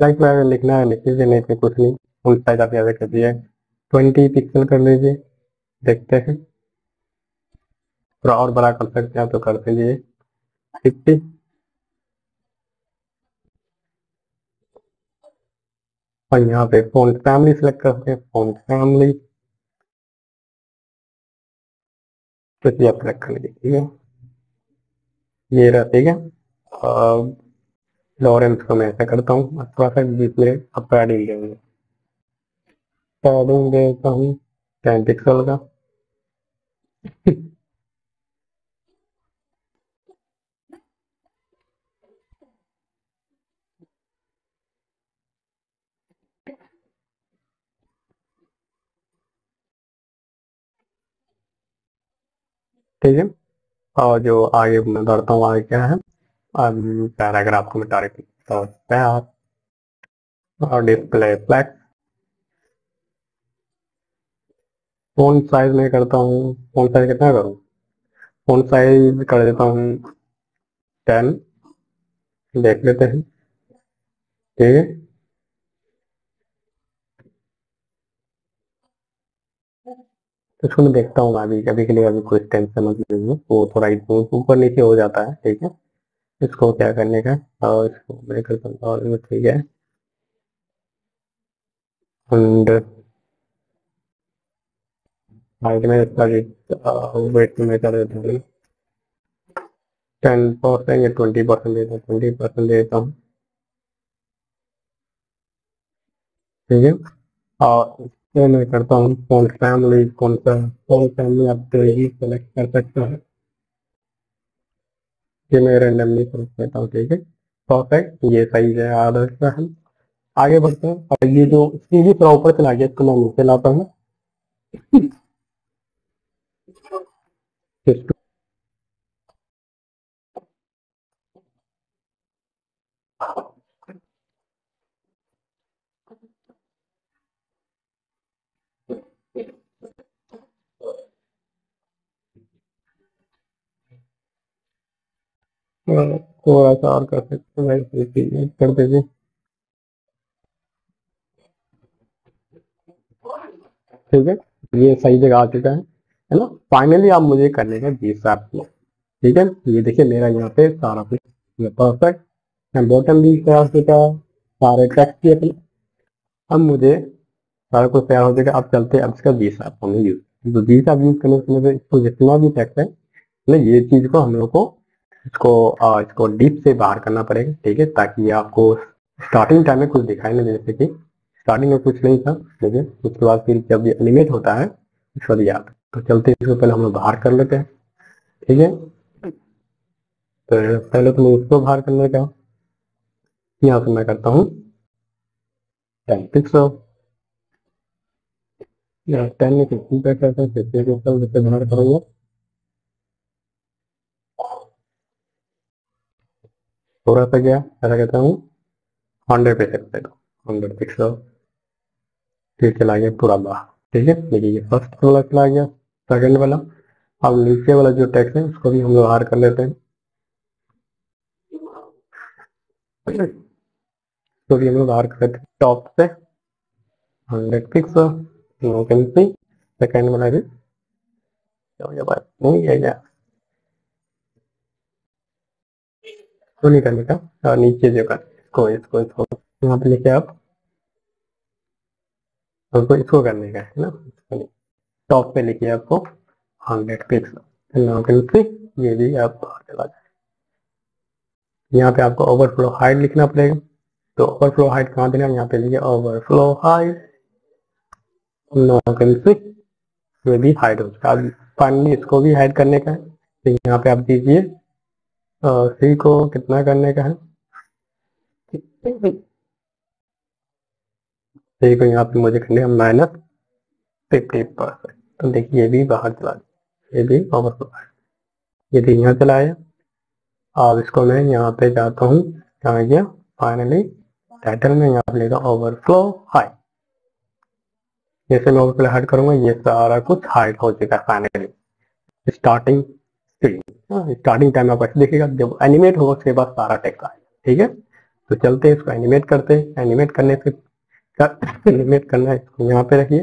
ब्लैक में लिखना है लिख लीजिए, नहीं तो कुछ नहीं, फुल साइज आप यहाँ कर दिए 20 पिक्सल कर लीजिए, देखते हैं। थोड़ा और बड़ा कर सकते हैं तो कर दीजिए 50, और यहाँ पे फोन फैमिली सेलेक्ट करते हैं, फोन फैमिली तो आप सेलेक्ट कर लीजिए, ठीक है। ये रहा, ठीक है। लॉरेंस को मैं ऐसा करता हूँ, थोड़ा सा बीच में अब पैडिंग देंगे, पैडिंग देता हूँ 10 पिक्सल का। ठीक है। और जो आगे मैं बढ़ता हूँ, आगे क्या है, अब पैराग्राफ को मैं डायरेक्ट तो पैर और डिस्प्ले फ्लैग। फ़ॉन्ट साइज में करता हूँ, फ़ॉन्ट साइज कितना करूँ, फ़ॉन्ट साइज कर देता हूँ 10। देख लेते हैं, ठीक है। तो इसको मैं देखता हूँ, अभी अभी के लिए अभी कोई टेंशन मत लीजिए, वो थोड़ा ऊपर नीचे हो जाता है, ठीक है। इसको क्या करने का है, और इसको मैं करता हूँ और ठीक है। एंड हाइट में इसका वेट में कर देता हूँ 10% या 20% देता हूँ, 20% देता हूँ, ठीक है। और इससे मैं करता हूँ फ़ॉन्ट फैमिली, कौन सा फ़ॉन्ट फैमिली आप तो यही सेलेक्ट कर सकते हैं, ये मैं रैंडमली सेलेक्ट करता हूँ, ठीक है। परफेक्ट, ये सही है, आदर्श का है। आगे बढ़ते हैं, और ये जो सीधी थोड़ा ऊपर चला गया, इसको मैं नीचे लाता हूँ। थोड़ा सा और कर सकते हैं भाई, कर दीजिए, ठीक है। ये सही जगह आ चुका है ना। फाइनली आप मुझे करने का 20 को, ठीक है। ये देखिए मेरा यहाँ पे सारा कुछ परफेक्ट, मैं बॉटम भी तैयार हो चुका है, सारे टेक्स्ट भी अपने, अब मुझे सारा कुछ तैयार हो जाएगा। अब चलते हैं, अब इसका 20 हमें यूज, तो 20 यूज करने के लिए इसको जितना भी टेक्स्ट है ना, ये चीज को हम लोग को इसको डीप से बाहर करना पड़ेगा, ठीक है, ताकि ये आपको स्टार्टिंग टाइम में कुछ दिखाई नहीं दे, जैसे कि स्टार्टिंग में कुछ नहीं था, लेकिन उसके बाद फिर जब ये एनिमेट होता है उसके बाद याद, तो चलते हैं, इसको पहले हम लोग बाहर कर लेते हैं, ठीक है। तो पहले तो मैं इसको बाहर करने का, यहाँ से मैं करता हूँ 10 पिक्सल, या 10 में 15 पे करते हैं, 50 पिक्सल जैसे बाहर करूँगा, थोड़ा सा गया, ऐसा कहता हूँ 100 पे, 100 पिक्सल, फिर चला गया पूरा बाहर, ठीक है। देखिए ये फर्स्ट वाला चला गया, सेकंड वाला। अब नीचे वाला जो टेक्स्ट है उसको भी हम लोग बाहर कर लेते हैं, तो भी हम लोग बाहर कर लेते हैं टॉप से 100 pixel, you can see. Second वाला भी हो गया, बात नहीं है क्या, तो नहीं करने का। और नीचे जो का इसको यहाँ पे लेके आप, हमको इसको करने का है ना, टॉप पे लेके आपको 100 पिक्सल, यू कैन सी। ये भी आप बाहर चला जाए, यहाँ पे आपको ओवरफ्लो हाइट लिखना पड़ेगा। तो ओवरफ्लो हाइट कहाँ देना है, यहाँ पे लिखिए overflow height, no can see. ये भी हाइड हो चुका। अब फाइनली इसको भी हाइड करने का है, तो यहाँ पे आप दीजिए सी को कितना करने का है, सी को यहाँ पे मुझे करने का -50%। तो देखिए ये भी बाहर चला गया, ये भी ओवरफ्लो है, ये भी यहाँ चला आया। अब इसको मैं यहाँ पे जाता हूँ, कहाँ गया, फाइनली टाइटल में यहाँ पे लेगा ओवरफ्लो हाइट। जैसे मैं ओवरफ्लो हाइट करूंगा, ये सारा कुछ हाइड हो चुका है फाइनली। स्टार्टिंग स्टार्टिंग टाइम आपको ऐसे दिखेगा, जब एनिमेट होगा उसके बाद सारा टेक्स्ट आएगा, ठीक है। तो चलते हैं इसको एनिमेट करते हैं, एनिमेट करने से एनिमेट करना है, इसको यहाँ पे रखिए।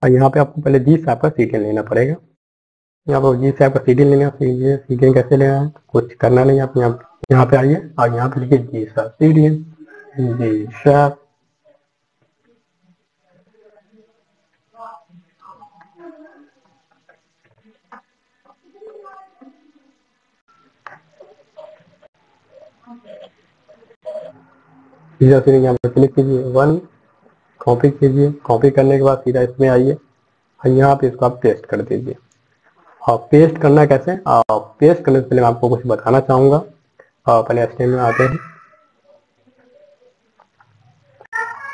और यहाँ पे आपको पहले जी साहब का सीडी लेना पड़ेगा, यहाँ पर जी साहब का सीडी लेना, सीडी कैसे लेना है, कुछ करना नहीं, आप यहाँ पे आइए और यहाँ पे लिखिए जी साहब सीडी, जी साहब, सीधा सीधा यहाँ पे क्लिक कीजिए, 1 कॉपी कीजिए, कॉपी करने के बाद सीधा इसमें आइए और यहाँ पे इसको आप पेस्ट कर दीजिए। और पेस्ट करना कैसे, पेस्ट करने से पहले मैं आपको कुछ बताना चाहूंगा। पहले HTML में आते हैं।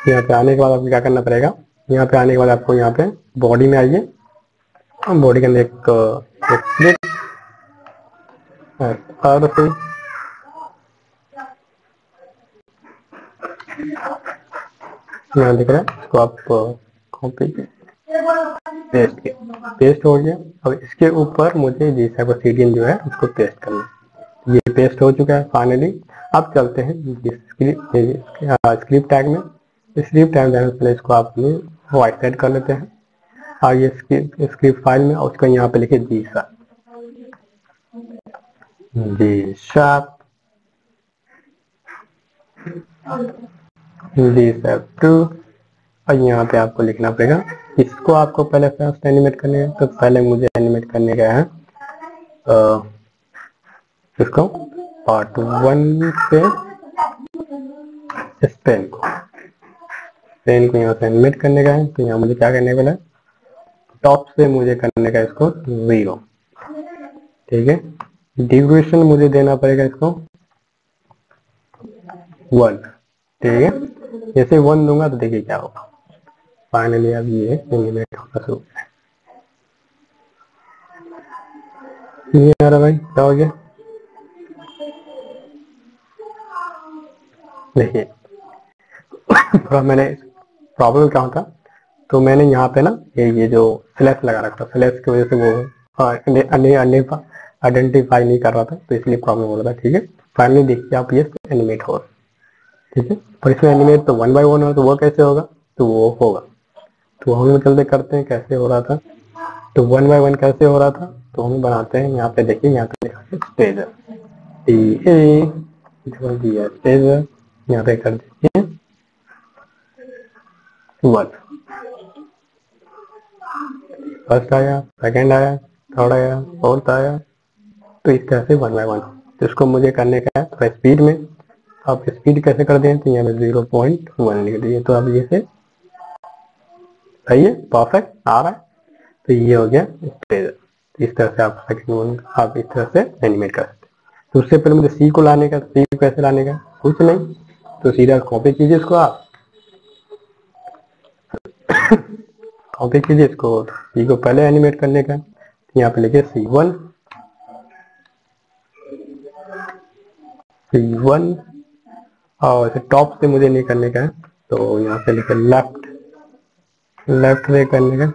यहाँ पे आने के बाद आपको क्या करना पड़ेगा, यहाँ पे आने के बाद आपको यहाँ पे बॉडी में आइए, बॉडी के अंदर एक स्लिप यहाँ दिख रहा है, इसको आप कॉपी पेस्ट हो गया। अब इसके ऊपर मुझे GCPCDN जो है उसको पेस्ट करना है। ये पेस्ट हो चुका है फाइनली। अब चलते हैं स्क्रिप्ट टैग में। स्क्रिप्ट टैग जाने से पहले इसको आप व्हाइट साइड कर लेते हैं और ये स्क्रिप्ट फाइल में उसको यहाँ पे लिखे G शार्प 2 और यहाँ पे आपको लिखना पड़ेगा। इसको आपको पहले फर्स्ट एनिमेट करने है, तो पहले मुझे एनिमेट करने का है इसको पार्ट 1 से इस पेन को यहाँ से एनिमेट करने का है। तो यहाँ मुझे क्या करने वाला है, टॉप से मुझे करने का इसको 0, ठीक है। ड्यूरेशन मुझे देना पड़ेगा इसको 1, ठीक है। जैसे 1 दूंगा तो देखिए क्या होगा, फाइनली अब ये एनिमेट होना शुरू है। ये आ रहा भाई, क्या हो गया देखिए। थोड़ा मैंने प्रॉब्लम क्या होता, तो मैंने यहाँ पे ना ये जो स्लैश लगा रखा था, स्लैश की वजह से वो आइडेंटिफाई नहीं कर रहा था, तो इसलिए प्रॉब्लम हो रहा था, ठीक है। फाइनली देखिए आप ये एनिमेट हो, ठीक है। और इसमें एनिमेट तो 1 by 1 हो, तो वो कैसे होगा, तो वो होगा, तो हम लोग चलते करते हैं कैसे हो रहा था। तो 1 by 1 कैसे हो रहा था, तो हम बनाते हैं। यहाँ पे देखिए, यहाँ पे लिखा है स्टेजर, स्टेजर, यहाँ पे कर दीजिए 1। फर्स्ट आया, सेकंड आया, थर्ड आया, फोर्थ आया, तो इस तरह से 1 by 1। तो इसको मुझे करने का है थोड़ा स्पीड में। आप स्पीड कैसे कर दें, तो यहाँ पे 0.1 लिख दीजिए, तो अब ये से सही है, परफेक्ट आ रहा है। तो ये हो गया स्टेजर। इस तरह से आप सेकंड वन आप इस तरह से एनिमेट कर सकते हैं। तो उससे पहले मुझे सी को लाने का, सी को कैसे लाने का, कुछ नहीं, तो सीधा कॉपी कीजिए इसको, आप कॉपी कीजिए इसको, सी को पहले एनिमेट करने का। यहाँ पे लिखिए C1 और इसे टॉप से मुझे नहीं करने का है, तो यहाँ पे लिखे लेफ्ट से करने का,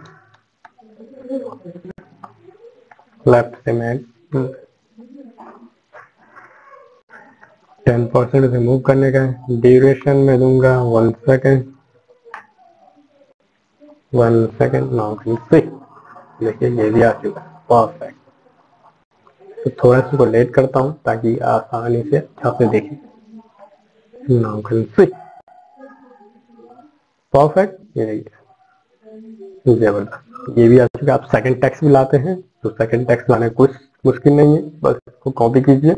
लेफ्ट से मैं 10% से मूव करने का है। ड्यूरेशन में दूंगा 1 सेकेंड 9.6। देखिए ये भी आ चुका है, परफेक्ट। तो थोड़ा सा को लेट करता हूँ ताकि आसानी से अच्छा से देखें। 9.6 परफेक्ट, ये जबरदस्त, ये भी आ चुका। आप सेकंड टेक्स्ट भी लाते हैं, तो सेकंड टेक्स्ट लाने कुछ मुश्किल नहीं है, बस इसको कॉपी कीजिए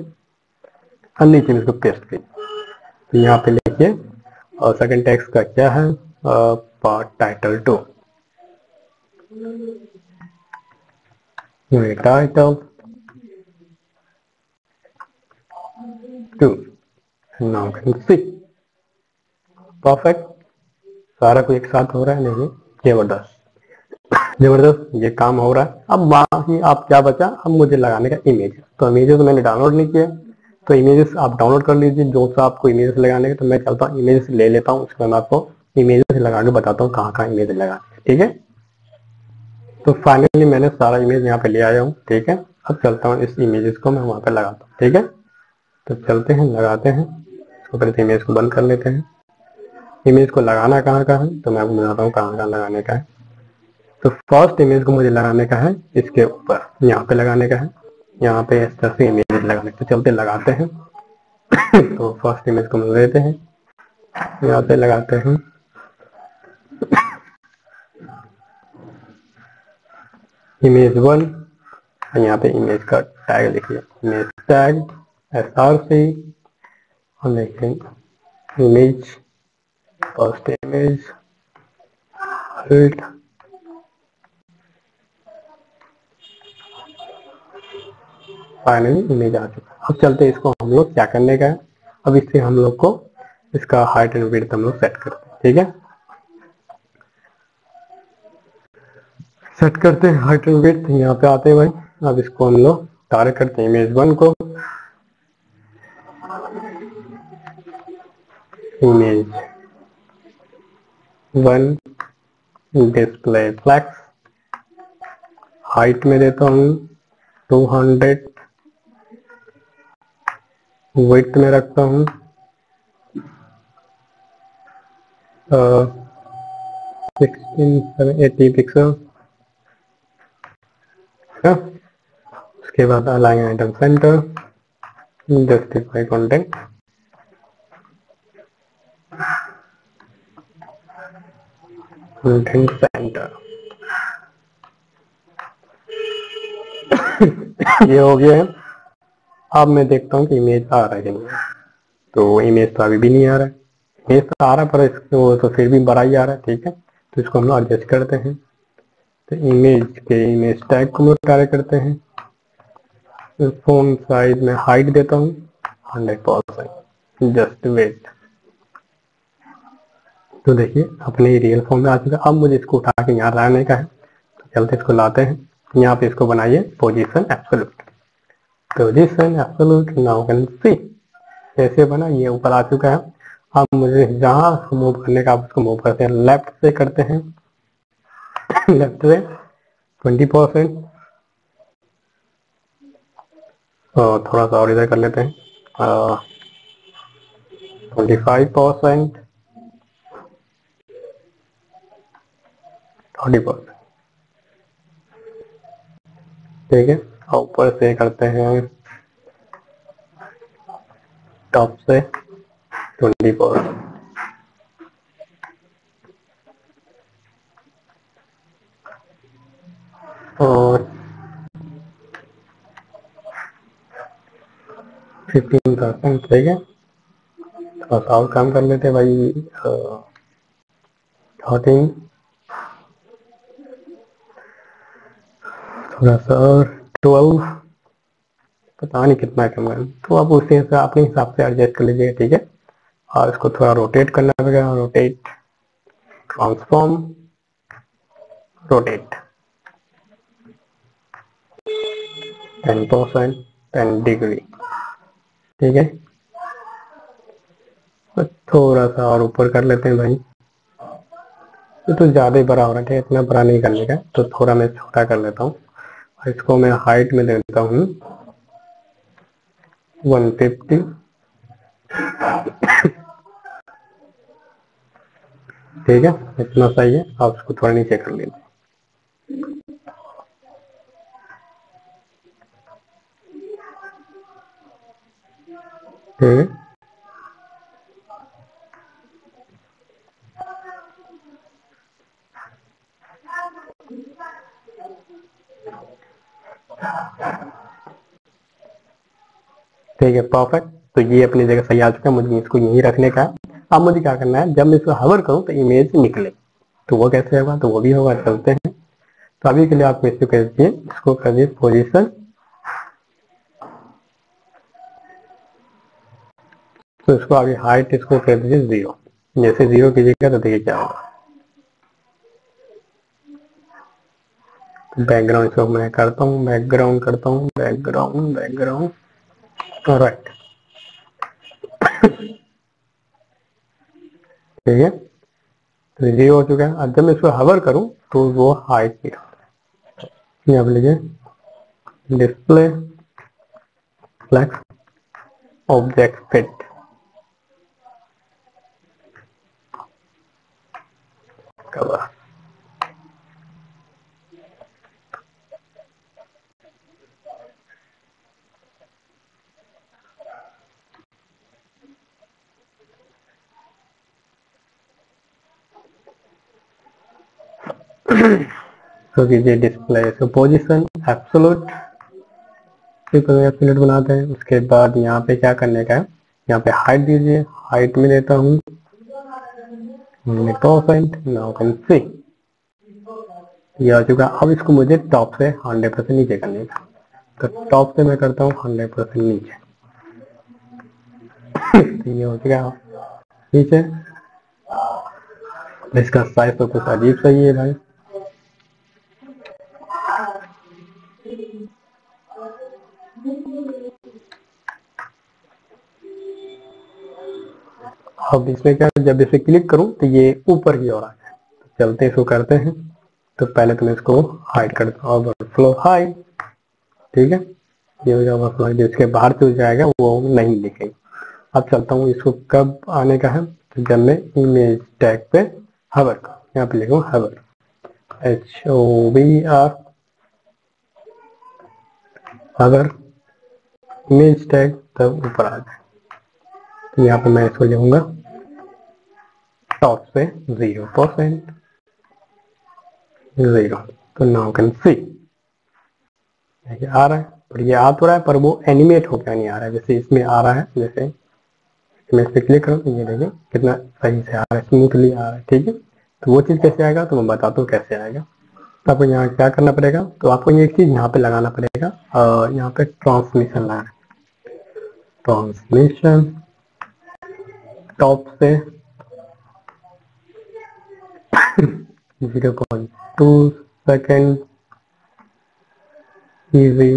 और नीचे में इसको पेस्ट कीजिए। तो यहाँ पे लिखिए और सेकंड टेक्स्ट का क्या है, पार्ट टाइटल 2, टाइटल 2 9.6 परफेक्ट। सारा कुछ एक साथ हो रहा है, नहीं जबरदस्त जबरदस्त, ये काम हो रहा है। अब बाकी आप क्या बचा, अब मुझे लगाने का इमेज। तो इमेजेस मैंने डाउनलोड नहीं किया, तो इमेजेस आप डाउनलोड कर लीजिए जो सा आपको इमेजेस लगाने का। तो मैं चलता हूँ इमेजेस ले लेता हूँ, उसके बाद मैं आपको इमेजेस लगा के बताता हूँ कहाँ कहाँ इमेज लगाने, ठीक है। तो फाइनली मैंने सारा इमेज यहाँ पे ले आया हूँ, ठीक है। अब चलता हूँ इस इमेजेस को मैं वहाँ पे लगाता हूँ, ठीक है। तो चलते हैं, लगाते हैं इसको, पहले इमेज को बंद कर लेते हैं। इमेज को लगाना कहाँ का है, तो मैं आपको बताता हूँ कहाँ कहाँ लगाने का है। तो फर्स्ट इमेज को मुझे लगाने का है इसके ऊपर, यहाँ पे लगाने का है, यहाँ पे इस तरह से इमेज लगाने का। तो चलते लगाते हैं। तो फर्स्ट इमेज को हम लेते हैं, यहाँ पे लगाते हैं, इमेज 1, यहाँ पे इमेज का टैग लिखिए, इमेज टैग SRC और देखिए image, first image, alt, finally image आ चुका है। अब चलते हैं इसको हम लोग क्या करने का है। अब इससे हम लोग को इसका हाइट एंड विड्थ हम लोग सेट करते हैं, ठीक है। सेट करते हैं हाइट एंड विड्थ, यहाँ पे आते हैं भाई। अब इसको हम लोग टारगेट करते हैं इमेज 1 को, इमेज 1 डिस्प्ले फ्लैक्स, हाइट में देता हूँ 200, विड्थ में रखता हूँ 1680 पिक्सल। उसके बाद align item centre, justify content, content centre. ये हो गया है। अब मैं देखता हूँ कि इमेज आ रहा है कि नहीं। तो इमेज तो अभी भी नहीं आ रहा है, इमेज तो आ रहा है पर इसको तो फिर भी बड़ा ही आ रहा है, ठीक है। तो इसको हम लोग एडजस्ट करते हैं। तो इमेज के इमेज टैग को हम लोग टारगेट करते हैं। तो फोन साइज में हाइट देता हूँ 100%, जस्ट वेट। तो देखिए अपने रियल फॉर्म में आ चुका। अब मुझे इसको उठा के यहाँ लाने का है, तो चलते इसको लाते हैं। यहाँ पे इसको बनाइए position absolute, position absolute. Now can see कैसे बना, ये ऊपर आ चुका है। अब मुझे जहाँ उसको मूव करने का, आप उसको मूव करते हैं, लेफ्ट से करते हैं, लेफ्ट से 20%, और थोड़ा सा और इधर कर लेते हैं 25%, 30%, ठीक है। और ऊपर से करते हैं टॉप से 20%, और 15%, ठीक है। थोड़ा सा और काम कर लेते हैं भाई, 13, थोड़ा सा और 12, पता नहीं कितना कम है। तो आप उसी से अपने हिसाब से एडजस्ट कर लीजिएगा, ठीक है। और इसको थोड़ा रोटेट करना पड़ेगा, रोटेट, ट्रांसफॉर्म, रोटेट 10%, 10 डिग्री, ठीक है। तो थोड़ा सा और ऊपर कर लेते हैं भाई, तो ज्यादा ही बड़ा हो रहा है, इतना बड़ा नहीं करने का, तो थोड़ा मैं छोटा कर लेता हूँ। इसको मैं हाइट में देता हूँ 150, ठीक है, इतना सही है। आप इसको थोड़ा नीचे कर लीजिए, ठीक है। ठीक है, परफेक्ट। तो ये अपनी जगह सही आ चुका है, मुझे इसको यहीं रखने का है। अब मुझे क्या करना है, जब मैं इसको हवर करूं तो इमेज निकले, तो वो कैसे होगा, तो वो भी होगा, चलते हैं। तो अभी के लिए आप इसको कह दीजिए, इसको कर दीजिए पोजिशन, तो इसको आगे हाइट इसको कह दीजिए 0। जैसे 0 कीजिएगा तो देखिए क्या होगा। बैकग्राउंड इसको मैं करता हूँ, बैकग्राउंड करता हूँ, बैकग्राउंड, बैकग्राउंड, राइट, ठीक है। तो 0 हो चुका है। अब जब मैं इसको हवर करूं तो वो हाइट की, यहाँ पे लीजिए display flex object fit, cover, तो कीजिए डिस्प्ले, तो पोजीशन एब्सोल्यूट, एब्सोल्यूट बनाते हैं। उसके बाद यहाँ पे क्या करने का है, यहाँ पे हाइट दीजिए, हाइट में देता हूँ 100%। नाउ कैन सी ये आ चुका। अब इसको मुझे टॉप से 100% नीचे करने का, तो टॉप से मैं करता हूँ 100% नीचे। ये हो चुका नीचे। इसका साइज तो कुछ अजीब सा ही है भाई। अब इसमें क्या, जब इसे क्लिक करूं तो ये ऊपर की ओर आ जाए। तो चलते इसको करते हैं। तो पहले तो मैं इसको हाइड करता हूँ, ओवरफ्लो हाइड, ठीक है। ये हो जाएगा ओवरफ्लो, जिसके बाहर से जाएगा वो नहीं दिखेगी। अब चलता हूँ, इसको कब आने का है, तो जब मैं इमेज टैग पे हवर का, यहाँ पे लिखूँ हवर, HOVR, हवर इमेज टैग, तब ऊपर आ जाए। तो यहाँ पे मैं इसको लिखूंगा टॉप से 0%, 0। तो नाउ कैन सी आ रहा है, पर ये आ तो रहा है पर वो एनिमेट होकर नहीं आ रहा है, जैसे इसमें आ रहा है। जैसे मैं इस पर क्लिक करूँ तो ये देखिए कितना सही से आ रहा है, स्मूथली आ रहा है, ठीक है। तो वो चीज़ कैसे आएगा तो मैं बताता हूँ कैसे आएगा। तो आपको यहाँ क्या करना पड़ेगा, तो आपको ये चीज़ यहाँ पे लगाना पड़ेगा, यहाँ पे ट्रांसमिशन लगाना, ट्रांसमिशन टॉप से 0.2 सेकेंड इजी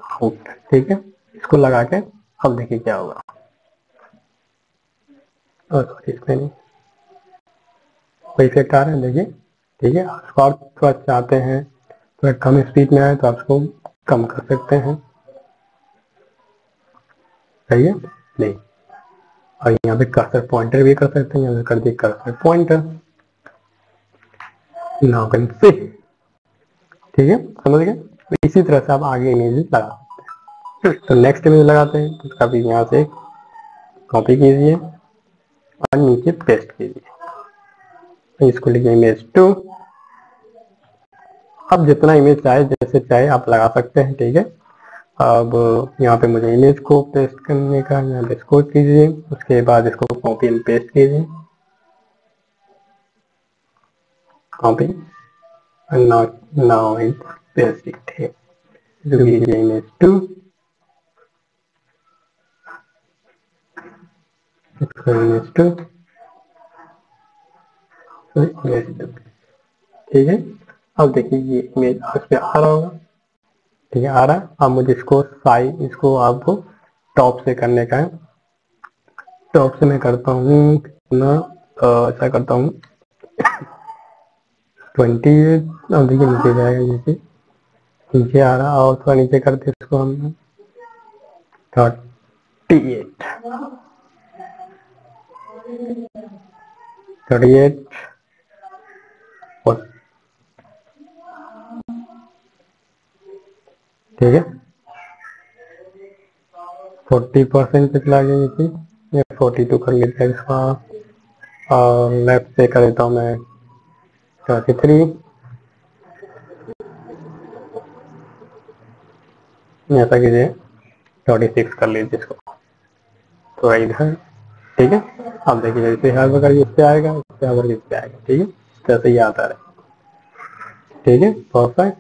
आउट, ठीक है। इसको लगा के अब देखिए क्या होगा। सॉरी, इसमें नहीं कोई इफेक्ट आ रहा है, देखिए, ठीक है। और थोड़ा चाहते हैं थोड़ा कम स्पीड में आए तो आप इसको कम कर सकते हैं, सही है नहीं। और यहाँ पे कर्सर पॉइंटर भी कर सकते हैं, यहाँ पे कर दिए cursor pointer, now can see, ठीक है, समझ गए। तो इसी तरह से आप आगे इमेज लगा सकते हैं। तो नेक्स्ट इमेज लगाते हैं, तो इसका भी यहाँ से कॉपी कीजिए और नीचे पेस्ट कीजिए। इसको लिखिए इमेज 2। अब जितना इमेज चाहे, जैसे चाहे आप लगा सकते हैं, ठीक है। अब यहाँ पे मुझे इमेज को पेस्ट करने का, यहाँ पे इसको कीजिए, उसके बाद इसको कॉपी एंड पेस्ट कीजिए, copy and now it paste it here, जो कीजिए इमेज 2, इमेज 2, ठीक है। अब देखिए ये इमेज उस पे आ रहा होगा, ठीक है, आ रहा है। अब मुझे इसको साइज, इसको आपको टॉप से करने का है। टॉप से मैं करता हूँ कितना, ऐसा करता हूँ 28। अब देखिए नीचे जाएगा, नीचे नीचे आ रहा, और थोड़ा नीचे करते इसको हम 38, 38 और ठीक है 40% पे चला गया, ये 42 कर लेते हैं इसका, और लेफ्ट से कर देता हूँ मैं 33, ऐसा कीजिए 36 कर लीजिए इसको, तो इधर, ठीक है। अब देखिए जैसे हर बार इस पे आएगा, इस पे हर इस पे आएगा, ठीक है, जैसे ही आता है, ठीक है, परफेक्ट।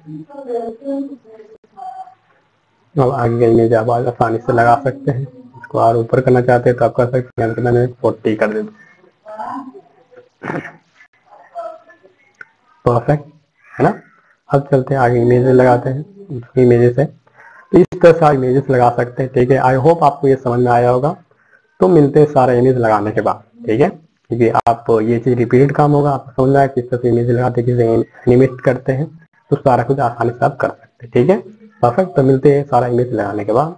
अब आगे इमेज आप आसानी से लगा सकते हैं। इसको और ऊपर करना चाहते हैं तो आप कर सकते हैं, मैंने 40 कर देता, परफेक्ट है ना। अब चलते हैं आगे, इमेज लगाते हैं, इमेजेस है। तो इस तरह से आप इमेजेस लगा सकते हैं, ठीक है। आई होप आपको ये समझ में आया होगा। तो मिलते हैं सारा इमेज लगाने के बाद, ठीक है, क्योंकि आप ये चीज रिपीटेड काम होगा, आपको समझना है किस तरह से इमेज लगाते हैं, किस एनिमेट करते हैं, तो सारा कुछ आसानी से आप कर सकते हैं, ठीक है, परफेक्ट। तो मिलते हैं सारा इमेज लगाने के बाद।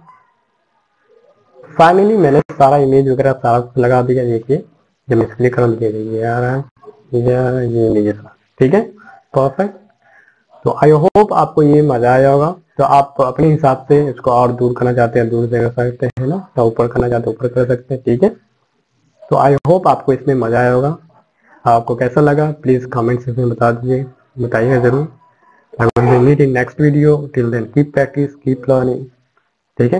फाइनली मैंने सारा इमेज वगैरह सारा कुछ लगा दिया। देखिए जब मैं क्लिक करूँ, ये आ रहा है, ये इमेज, ठीक है, परफेक्ट। तो आई होप आपको ये मजा आया होगा। तो आप अपने हिसाब से इसको और दूर करना चाहते हैं दूर से कर सकते हैं ना, तो ऊपर करना चाहते हैं ऊपर कर सकते हैं, ठीक है। तो आई होप आपको इसमें मजा आया होगा। आपको कैसा लगा प्लीज कमेंट सेक्शन में बता दीजिए, बताइएगा जरूर। I will meet in next video. Till then, keep practice, keep learning.